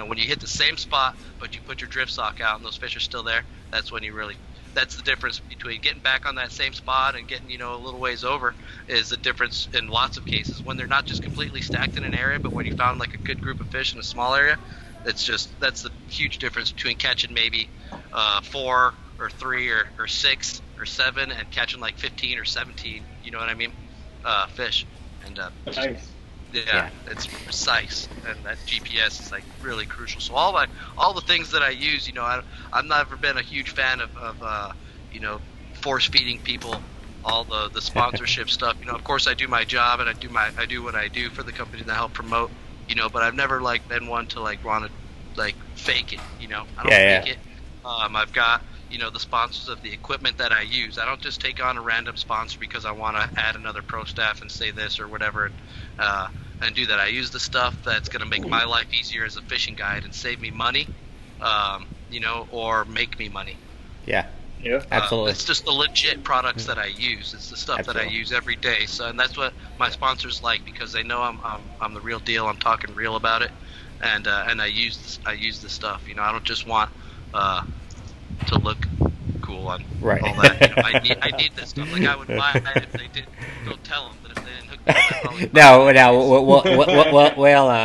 When you hit the same spot, but you put your drift sock out and those fish are still there, that's when you really... That's the difference between getting back on that same spot and getting, a little ways over, is the difference in lots of cases. When they're not just completely stacked in an area, but when you found like a good group of fish in a small area, that's the huge difference between catching maybe 4 or 3 or 6 or 7 and catching like 15 or 17. You know what I mean? Fish. And Nice. yeah, it's precise, and that GPS is like really crucial. So all the things that I use, you know, I've never been a huge fan of you know, force feeding people all the sponsorship stuff. You know, of course I do my job and I do what I do for the company to help promote. You know, but I've never like been one to like want to like fake it. You know, I don't fake it. I've got, you know, the sponsors of the equipment that I use. I don't just take on a random sponsor because I want to add another pro staff and say this or whatever, and do that. I use the stuff that's going to make my life easier as a fishing guide and save me money, you know, or make me money. Yeah. Absolutely. It's just the legit products that I use. It's the stuff that I use every day. So, and that's what my sponsors like, because they know I'm the real deal. I'm talking real about it, and I use this stuff. You know, I don't just want to look cool on all that. You know, I need this stuff. Like I would buy it if they did. Don't tell them, but if they didn't hook me up, I'd probably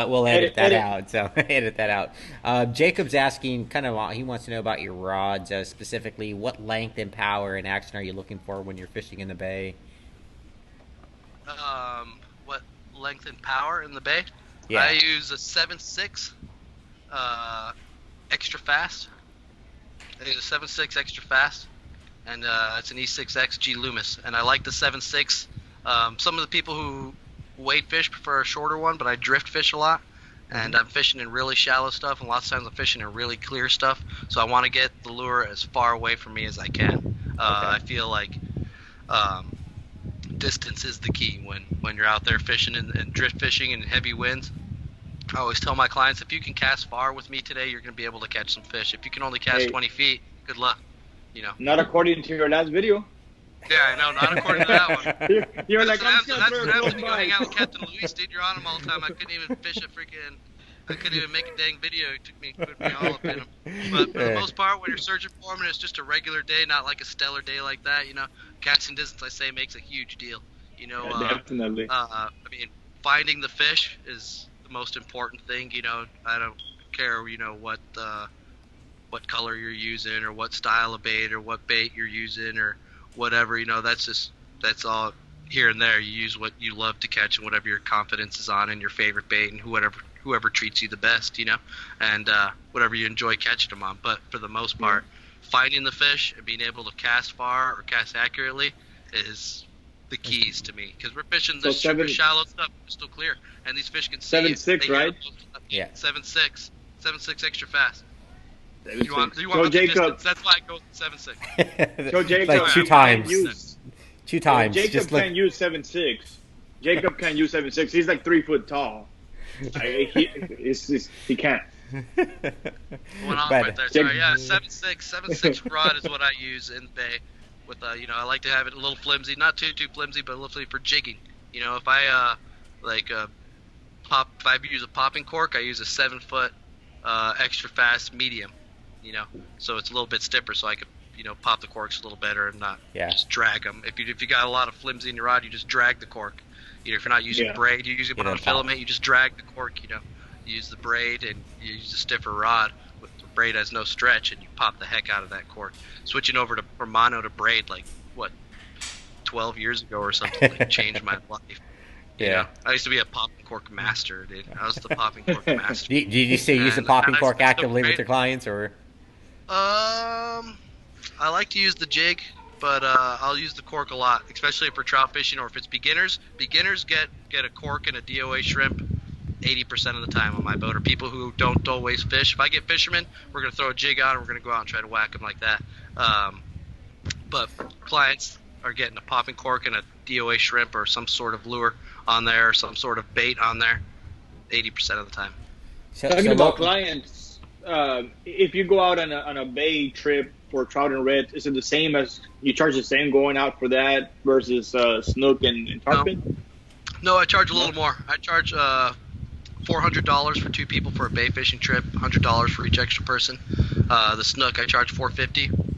we'll edit that out. So edit that out. Jacob's asking, he wants to know about your rods, specifically what length and power and action are you looking for when you're fishing in the bay? What length and power in the bay? Yeah. I use a 7.6 extra fast. I use a 7.6 extra fast, and it's an E6X G Loomis, and I like the 7.6. Some of the people who wade fish prefer a shorter one, but I drift fish a lot, and I'm fishing in really shallow stuff, and lots of times I'm fishing in really clear stuff, so I want to get the lure as far away from me as I can. I feel like distance is the key when you're out there fishing and drift fishing in heavy winds. I always tell my clients, if you can cast far with me today, you're going to be able to catch some fish. If you can only cast 20 feet, good luck. You know. Not according to your last video. Yeah, I know. Not according to that one. You're like, that's what happens when you go hang out with Captain Luis, dude. You're on him all the time. I couldn't even fish a freaking. I couldn't even make a dang video. It took me all up in him. But for the most part, when you're searching for them, and it's just a regular day, not like a stellar day like that. You know, casting distance, I say, makes a huge deal. You know, definitely. I mean, finding the fish is the most important thing. You know, I don't care, you know, what color you're using or what style of bait or what bait you're using or whatever. You know, that's all here and there. You use what you love to catch and whatever your confidence is on and your favorite bait and whoever treats you the best, you know, and whatever you enjoy catching them on. But for the most part, finding the fish and being able to cast far or cast accurately is the keys to me, because we're fishing this super shallow stuff, still clear, and these fish can see 7.6, right? Yeah, 7.6 extra fast. You want Jacob? That's why I go 7.6. So Jacob, like two times. Two times. Jacob can't use 7.6. Jacob can't use 7.6. He's like 3 foot tall. He can't. Went off right there. Sorry, yeah, 7.6 rod is what I use in the bay. With you know, I like to have it a little flimsy, not too flimsy, but a little flimsy for jigging. You know, if I if I use a popping cork, I use a 7 foot extra fast medium. You know, so it's a little bit stiffer, so I could, you know, pop the corks a little better and not just drag them. If you got a lot of flimsy in your rod, you just drag the cork. You know, if you're not using braid, you usually put on a filament, you just drag the cork. You know, you use the braid and you use a stiffer rod. With the braid has no stretch, and you pop the heck out of that cork. Switching over from mono to braid, like 12 years ago or something, like changed my life. You know? I used to be a popping cork master, dude. I was the popping cork master. Did you say use the popping cork actively with your clients, or? I like to use the jig, but I'll use the cork a lot, especially for trout fishing or if it's beginners. Beginners get a cork and a DOA shrimp 80% of the time on my boat, or people who don't always fish. If I get fishermen, we're going to throw a jig on and we're going to go out and try to whack them like that. But clients are getting a popping cork and a DOA shrimp or some sort of lure on there, or some sort of bait on there 80% of the time. Talking about clients, if you go out on a bay trip for trout and red, is it the same as you charge the same going out for that versus snook and tarpon? No, I charge a little more. I charge $400 for 2 people for a bay fishing trip, $100 for each extra person. The snook I charge $450.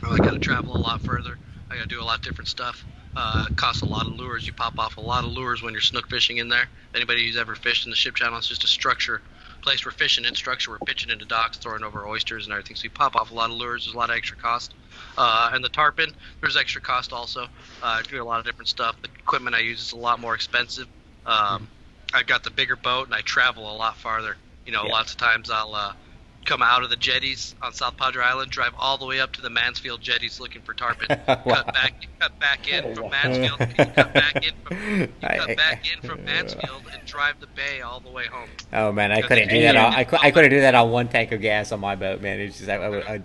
I got to travel a lot further. I got to do a lot of different stuff. It costs a lot of lures. You pop off a lot of lures when you're snook fishing in there. Anybody who's ever fished in the ship channel, it's just a structure place we're fishing in, structure we're pitching into docks, throwing over oysters and everything. So you pop off a lot of lures. There's a lot of extra cost. And the tarpon, there's extra cost also. I do a lot of different stuff. The equipment I use is a lot more expensive. I've got the bigger boat, and I travel a lot farther. Lots of times I'll come out of the jetties on South Padre Island, drive all the way up to the Mansfield jetties looking for tarpon, cut back in from Mansfield, cut back in from Mansfield, and drive the bay all the way home. Oh man, I couldn't do that. I couldn't do that on one tank of gas on my boat, man. It's just I'd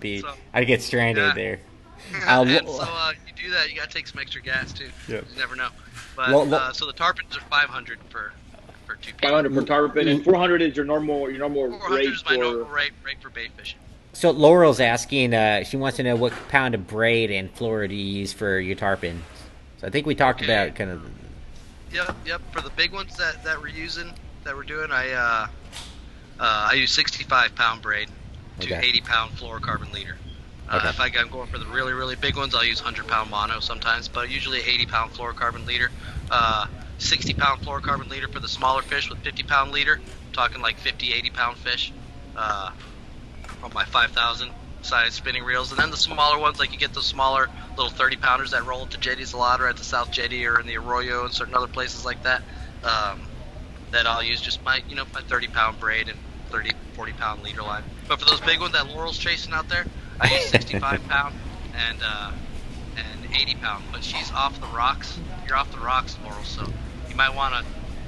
get stranded there. And so you do that, you gotta take some extra gas too. Yep. You never know. But so the tarpons are 500 for 2 people. 500 for tarpon, and 400 is your normal 400 rate is my normal rate for bait fishing. So Laurel's asking, she wants to know what pound of braid and fluoro do you use for your tarpon. So I think we talked about kind of. Yep. For the big ones that we're doing, I use 65-pound braid to 80-pound fluorocarbon leader. If I'm going for the really, really big ones, I'll use 100-pound mono sometimes, but usually 80-pound fluorocarbon leader. 60-pound fluorocarbon leader for the smaller fish with 50-pound leader. I'm talking like 50, 80-pound fish on my 5,000 size spinning reels. And then the smaller ones, like you get those smaller little 30-pounders that roll into jetties a lot, or at the South Jetty or in the Arroyo and certain other places like that, that I'll use just my 30-pound braid and 30, 40-pound leader line. But for those big ones that Laurel's chasing out there, I use 65-pound and 80-pound. But she's off the rocks. You're off the rocks, Laurel, so you might want to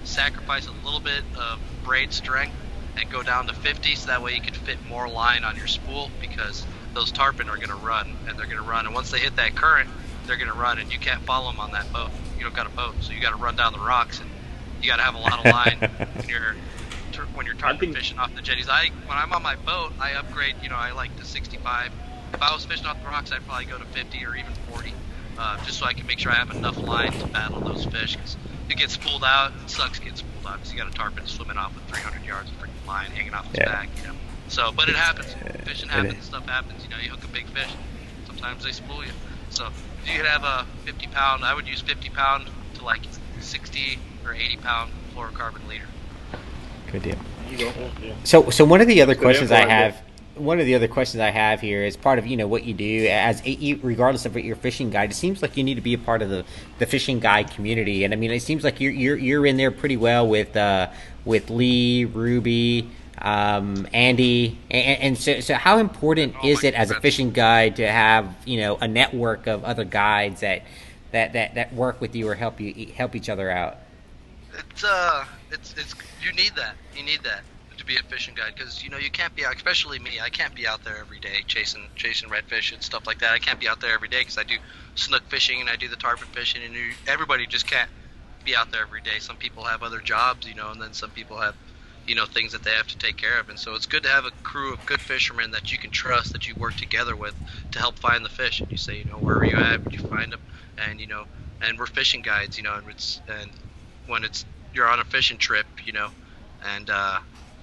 sacrifice a little bit of braid strength and go down to 50, so that way you can fit more line on your spool, because those tarpon are going to run, and once they hit that current, they're going to run, and you can't follow them on that boat. You don't got a boat, so you got to run down the rocks, and you got to have a lot of line when you're tarpon fishing off the jetties. When I'm on my boat, I upgrade. I like the 65. If I was fishing off the rocks, I'd probably go to 50 or even 40, just so I can make sure I have enough line to battle those fish. Because it gets spooled out, it sucks getting spooled out, because you got a tarpon swimming off with 300 yards of freaking line hanging off his back. So, but it happens. Fishing happens. Stuff happens. You hook a big fish. Sometimes they spool you. So if you could have a 50-pound, I would use 50-pound to like 60 or 80-pound fluorocarbon leader. Good deal. So one of the other questions I have here is part of what you do as regardless of what your fishing guide. It seems like you need to be a part of the fishing guide community, and I mean it seems like you're in there pretty well with Lee, Ruby, Andy, and so how important is it as a fishing guide to have a network of other guides that work with you or help each other out? It's you need that to be a fishing guide, because you can't be out, especially me. I can't be out there every day chasing redfish and stuff like that. I can't be out there every day because I do snook fishing and I do the tarpon fishing, and everybody just can't be out there every day. Some people have other jobs, and then some people have things that they have to take care of, and so it's good to have a crew of good fishermen that you can trust, that you work together with to help find the fish. And you say, where are you at? Would you find them? And and we're fishing guides, and when you're on a fishing trip, and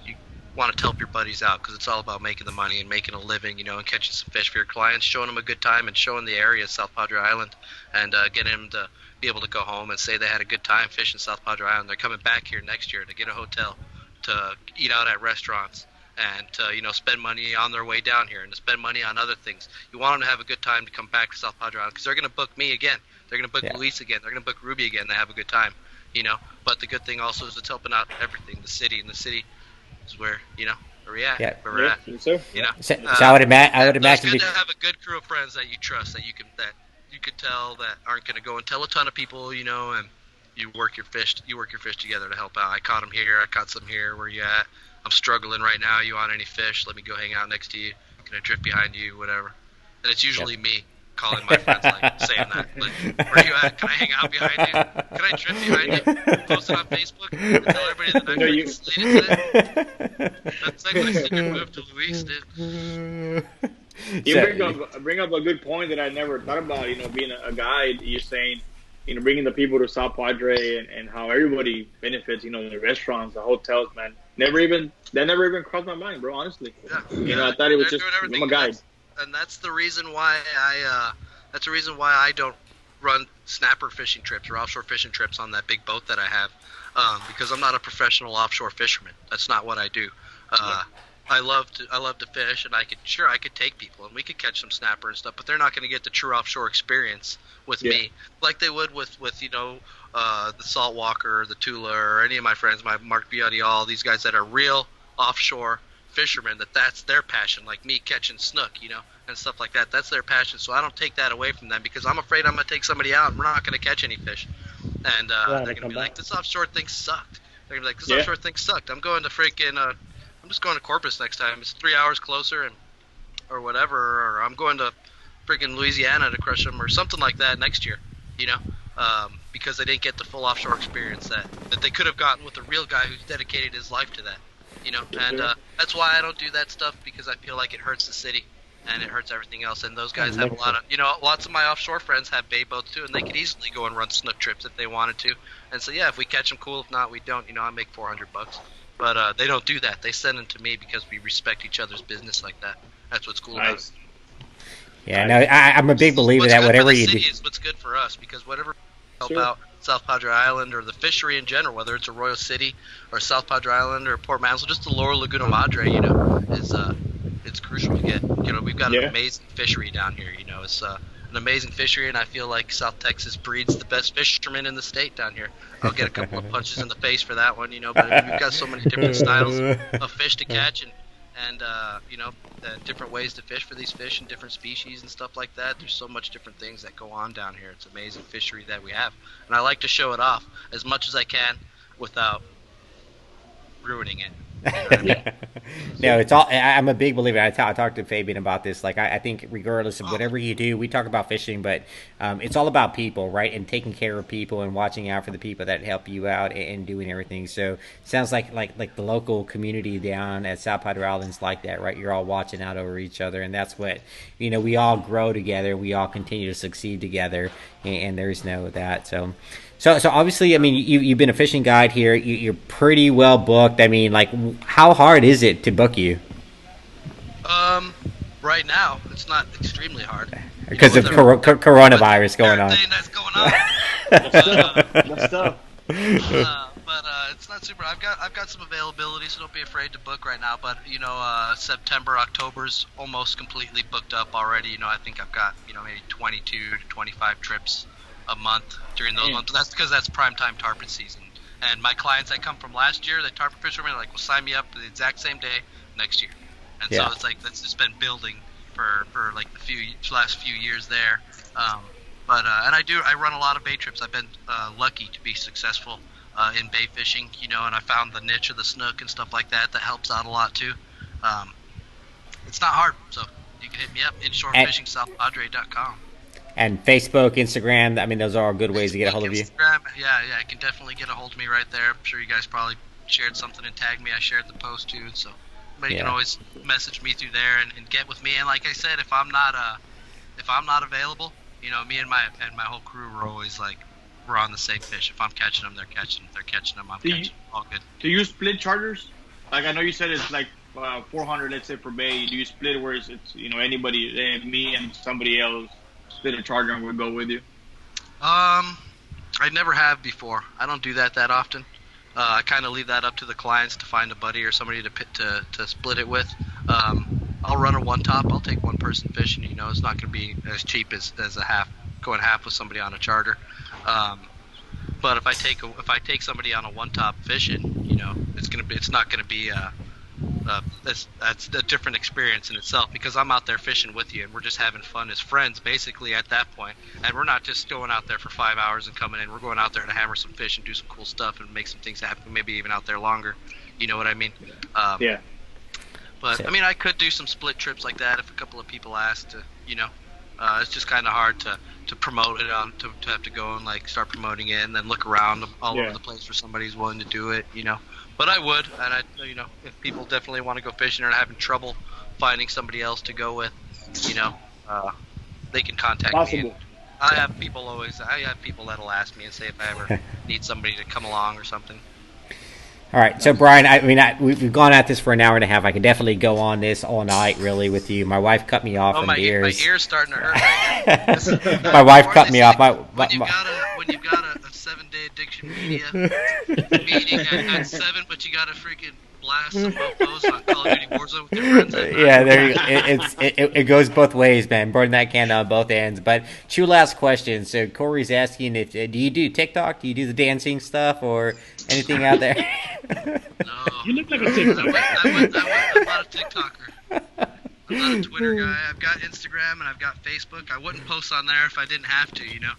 you want to help your buddies out, because it's all about making the money and making a living, and catching some fish for your clients, showing them a good time, and showing the area of South Padre Island, and getting them to be able to go home and say they had a good time fishing South Padre Island. They're coming back here next year to get a hotel, to eat out at restaurants, and to spend money on their way down here, and to spend money on other things. You want them to have a good time to come back to South Padre Island, because they're going to book me again. They're going to book Luis again. They're going to book Ruby again. They have a good time, But the good thing also is it's helping out everything. The city, and the city is where where we're at. Yeah. Where we're at. So I would imagine it's good to have a good crew of friends that you trust, that you can tell that aren't going to go and tell a ton of people, and you work your fish together to help out. I caught them here. I caught some here. Where you at? I'm struggling right now. You want any fish? Let me go hang out next to you. Can I drift behind you? Whatever. And it's usually me calling my friends, like saying that. Like, where you at? Can I hang out behind you? Can I drift behind you? Post it on Facebook and tell everybody that I'm going to sleep today. That's like my secret move to Luis, dude. You bring up a good point that I never thought about. Being a guide, you're saying, bringing the people to South Padre and how everybody benefits. The restaurants, the hotels, man. That never even crossed my mind, bro. Honestly, I thought it was just I'm a guide. And that's the reason why I don't run snapper fishing trips or offshore fishing trips on that big boat that I have, because I'm not a professional offshore fisherman. That's not what I do. I love to fish, and I could take people, and we could catch some snapper and stuff, but they're not going to get the true offshore experience with me like they would with the Saltwalker, or the Tula, or any of my friends, my Mark Biotti, all these guys that are real offshore fishermen. That's their passion, like me catching snook, and stuff like that. That's their passion. So I don't take that away from them because I'm afraid I'm going to take somebody out and we're not going to catch any fish, and they're going to be like, this offshore thing sucked. They're going to be like, this offshore thing sucked. I'm going to freaking. I'm just going to Corpus next time. It's 3 hours closer, or whatever. Or I'm going to freaking Louisiana to crush them, or something like that next year. Because they didn't get the full offshore experience that they could have gotten with a real guy who's dedicated his life to that. And that's why I don't do that stuff, because I feel like it hurts the city and it hurts everything else. And those guys have a lot of, lots of my offshore friends have bay boats too, and they could easily go and run snook trips if they wanted to. And so if we catch them, cool. If not, we don't. I make $400. But they don't do that. They send them to me because we respect each other's business like that. That's what's cool about it. Yeah, no, I'm a big believer that whatever you do is what's good for us, because whatever help out South Padre Island or the fishery in general, whether it's Arroyo City or South Padre Island or Port Mansell, just the lower Laguna Madre, is it's crucial to get. We've got an amazing fishery down here. It's an amazing fishery, and I feel like South Texas breeds the best fishermen in the state down here. I'll get a couple of punches in the face for that one, but we've got so many different styles of fish to catch, and different ways to fish for these fish and different species and stuff like that. There's so much different things that go on down here. It's an amazing fishery that we have, and I like to show it off as much as I can without ruining it. No, it's all. I'm a big believer. I talked to Fabian about this. Like, I think regardless of whatever you do, we talk about fishing, but it's all about people, right? And taking care of people and watching out for the people that help you out and doing everything. So it sounds like the local community down at South Padre Island's like that, right? You're all watching out over each other, and that's what we all grow together. We all continue to succeed together, and there's no that. So obviously, I mean, you've been a fishing guide here. You're pretty well booked. I mean, like, how hard is it to book you? Right now, it's not extremely hard because of coronavirus going on. That's going on. That's tough. But it's not super. I've got some availability, so don't be afraid to book right now. But September, October's almost completely booked up already. I think I've got maybe 22 to 25 trips a month during those months. That's because that's prime time tarpon season. And my clients that come from last year, the tarpon fishermen, are like, well, sign me up the exact same day next year. And so it's like that's just been building for like the last few years there. And I run a lot of bay trips. I've been lucky to be successful in bay fishing, and I found the niche of the snook and stuff like that helps out a lot too. It's not hard, so you can hit me up, inshorefishingsouthpadre.com. And Facebook, Instagram, I mean, those are all good ways to get a hold of you. Instagram, yeah, I can definitely get a hold of me right there. I'm sure you guys probably shared something and tagged me. I shared the post too, so you can always message me through there and get with me. And like I said, if I'm not available, me and my whole crew are always like, we're on the same fish. If I'm catching them, they're catching them. They're catching them, I'm catching them. All good. Do you split charters? Like, I know you said it's like 400, let's say, per bay. Do you split where it's anybody, me and somebody else split a charter and would go with you? I never have before. I don't do that often. I kind of leave that up to the clients to find a buddy or somebody to split it with. I'll run a one top. I'll take one person fishing. It's not going to be as cheap as a going half with somebody on a charter. But if I take somebody on a one top fishing, it's not going to be that's a different experience in itself, because I'm out there fishing with you and we're just having fun as friends basically at that point. And we're not just going out there for 5 hours and coming in. We're going out there to hammer some fish and do some cool stuff and make some things happen, maybe even out there longer. You know what I mean? Yeah. But I mean, I could do some split trips like that if a couple of people asked to, it's just kind of hard to promote it to have to go and like start promoting it and then look around all over the place for somebody who's willing to do it, But I would, and if people definitely want to go fishing or are having trouble finding somebody else to go with, they can contact me. And I have people that'll ask me and say if I ever need somebody to come along or something. All right, so Brian, I mean, we've gone at this for an hour and a half. I could definitely go on this all night, really, with you. My wife cut me off in the ears. My ear's starting to hurt right now. My wife cut me off. When you've got a 7-day addiction media meeting at 7, but you got to freaking blast some mofos on Call of Duty Warzone with your friends at night. Yeah, there you go. It goes both ways, man. Burn that can on both ends. But two last questions. So Corey's asking if do you do TikTok? Do you do the dancing stuff or anything out there? No. You look like a TikToker. I'm not a TikToker. I'm not a Twitter guy. I've got Instagram and I've got Facebook. I wouldn't post on there if I didn't have to, you know.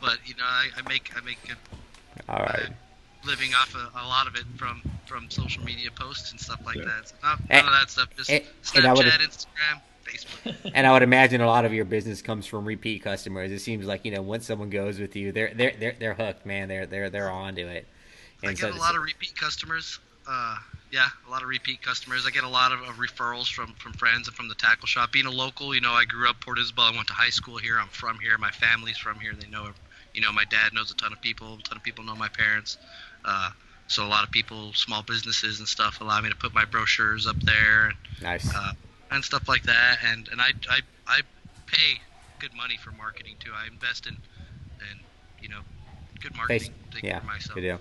But you know, I make a All right. living off a lot of it from social media posts and stuff like that. So none of that stuff. Just Snapchat, Instagram, Facebook. And I would imagine a lot of your business comes from repeat customers. It seems like, you know, once someone goes with you, they're hooked, man. They're onto it. And I get a lot of repeat customers. Yeah, a lot of repeat customers. I get a lot of referrals from friends and from the tackle shop. Being a local, you know, I grew up Port Isabel. I went to high school here. I'm from here. My family's from here. They know, you know, my dad knows a ton of people. A ton of people know my parents. So a lot of people, small businesses and stuff, allow me to put my brochures up there. And, nice. And stuff like that. And I pay good money for marketing too. I invest in you know, good marketing for myself. Good deal.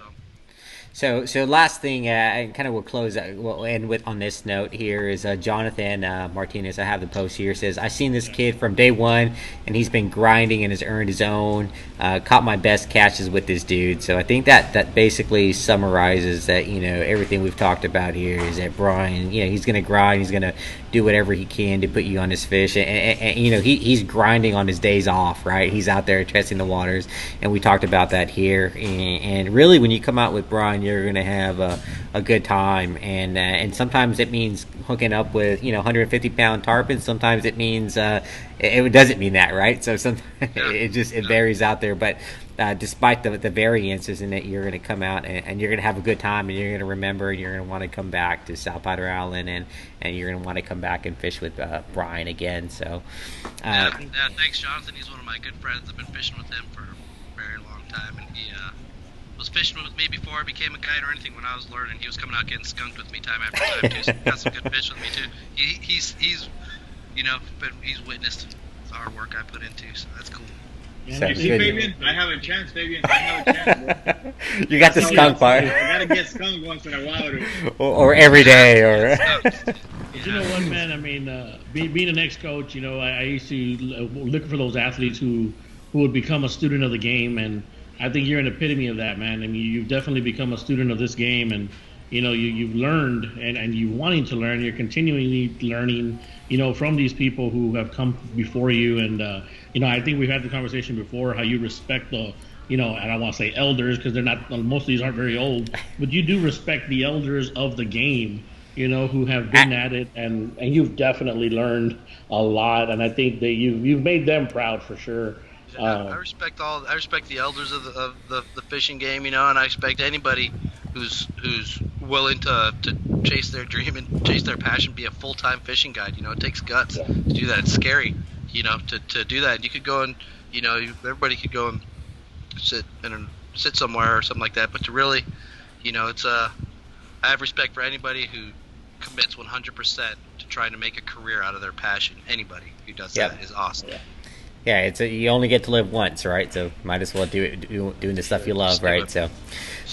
So last thing, and kind of we'll close. We'll end with on this note here is Jonathan Martinez. I have the post here. Says I seen this kid from day one, and he's been grinding and has earned his own. Caught my best catches with this dude. So I think that basically summarizes that. You know, everything we've talked about here is that Brian. You know, he's gonna grind. He's gonna do whatever he can to put you on his fish, and you know he's grinding on his days off. Right? He's out there testing the waters, and we talked about that here. And really, when you come out with Brian, you're going to have a good time, and sometimes it means hooking up with 150-pound tarpon. Sometimes it means it doesn't mean that, right? So sometimes it varies out there. But despite the variances in it, you're going to come out and you're going to have a good time, and you're going to remember, and you're going to want to come back to South Padre Island, and you're going to want to come back and fish with Brian again. So thanks, Jonathan. He's one of my good friends. I've been fishing with him for a very long time, and he was fishing with me before I became a guide or anything. When I was learning, he was coming out getting skunked with me time after time too. So he got some good fish with me too. He's he's witnessed the hard work I put into, so that's cool. You see, Fabian, I have a chance, Fabian. I have a chance. You got the skunk part. I gotta get skunked once in a while, or every day, or. You know what, man? I mean, being an ex-coach, you know, I used to look for those athletes who would become a student of the game, and I think you're an epitome of that, man. I mean, you've definitely become a student of this game, and you know, you've learned, and you wanting to learn. You're continually learning, you know, from these people who have come before you, and you know, I think we've had the conversation before how you respect the, you know, and I want to say elders because they're not. Most of these aren't very old, but you do respect the elders of the game, you know, who have been at it, and you've definitely learned a lot, and I think that you've made them proud for sure. I respect the elders of the fishing game, you know, and I respect anybody who's willing to chase their dream and chase their passion, be a full-time fishing guide. You know, it takes guts to do that. It's scary, you know, to do that. You could go and, you know, everybody could go and sit somewhere or something like that, but to really, you know, it's I have respect for anybody who commits 100% to trying to make a career out of their passion. Anybody who does that is awesome. Yeah, it's you only get to live once, right? So might as well doing the stuff you love, right? So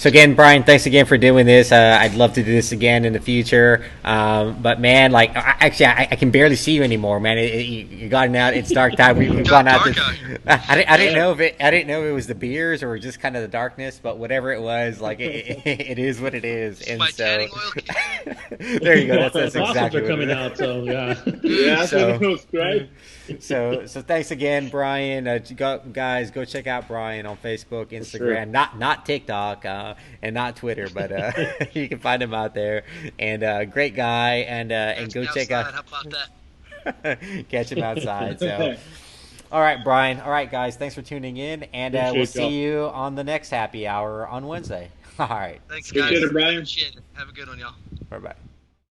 again, Brian, thanks again for doing this. I'd love to do this again in the future. But man, like I can barely see you anymore, man. You gotten out. It's dark time. We've gone out. I didn't know if it was the beers or just kind of the darkness, but whatever it was, like it is what it is. And my so tanning oil there you go. That's exactly what coming out. So yeah, that's what it was, right? So thanks again, Brian. Guys, go check out Brian on Facebook, Instagram, not TikTok, and not Twitter, but you can find him out there. And great guy, and go check out. How about that? Catch him outside. So, all right, Brian. All right, guys. Thanks for tuning in, and we'll see you on the next happy hour on Wednesday. All right. Thanks, guys. Appreciate it, Brian. Appreciate it. Have a good one, y'all. Bye bye.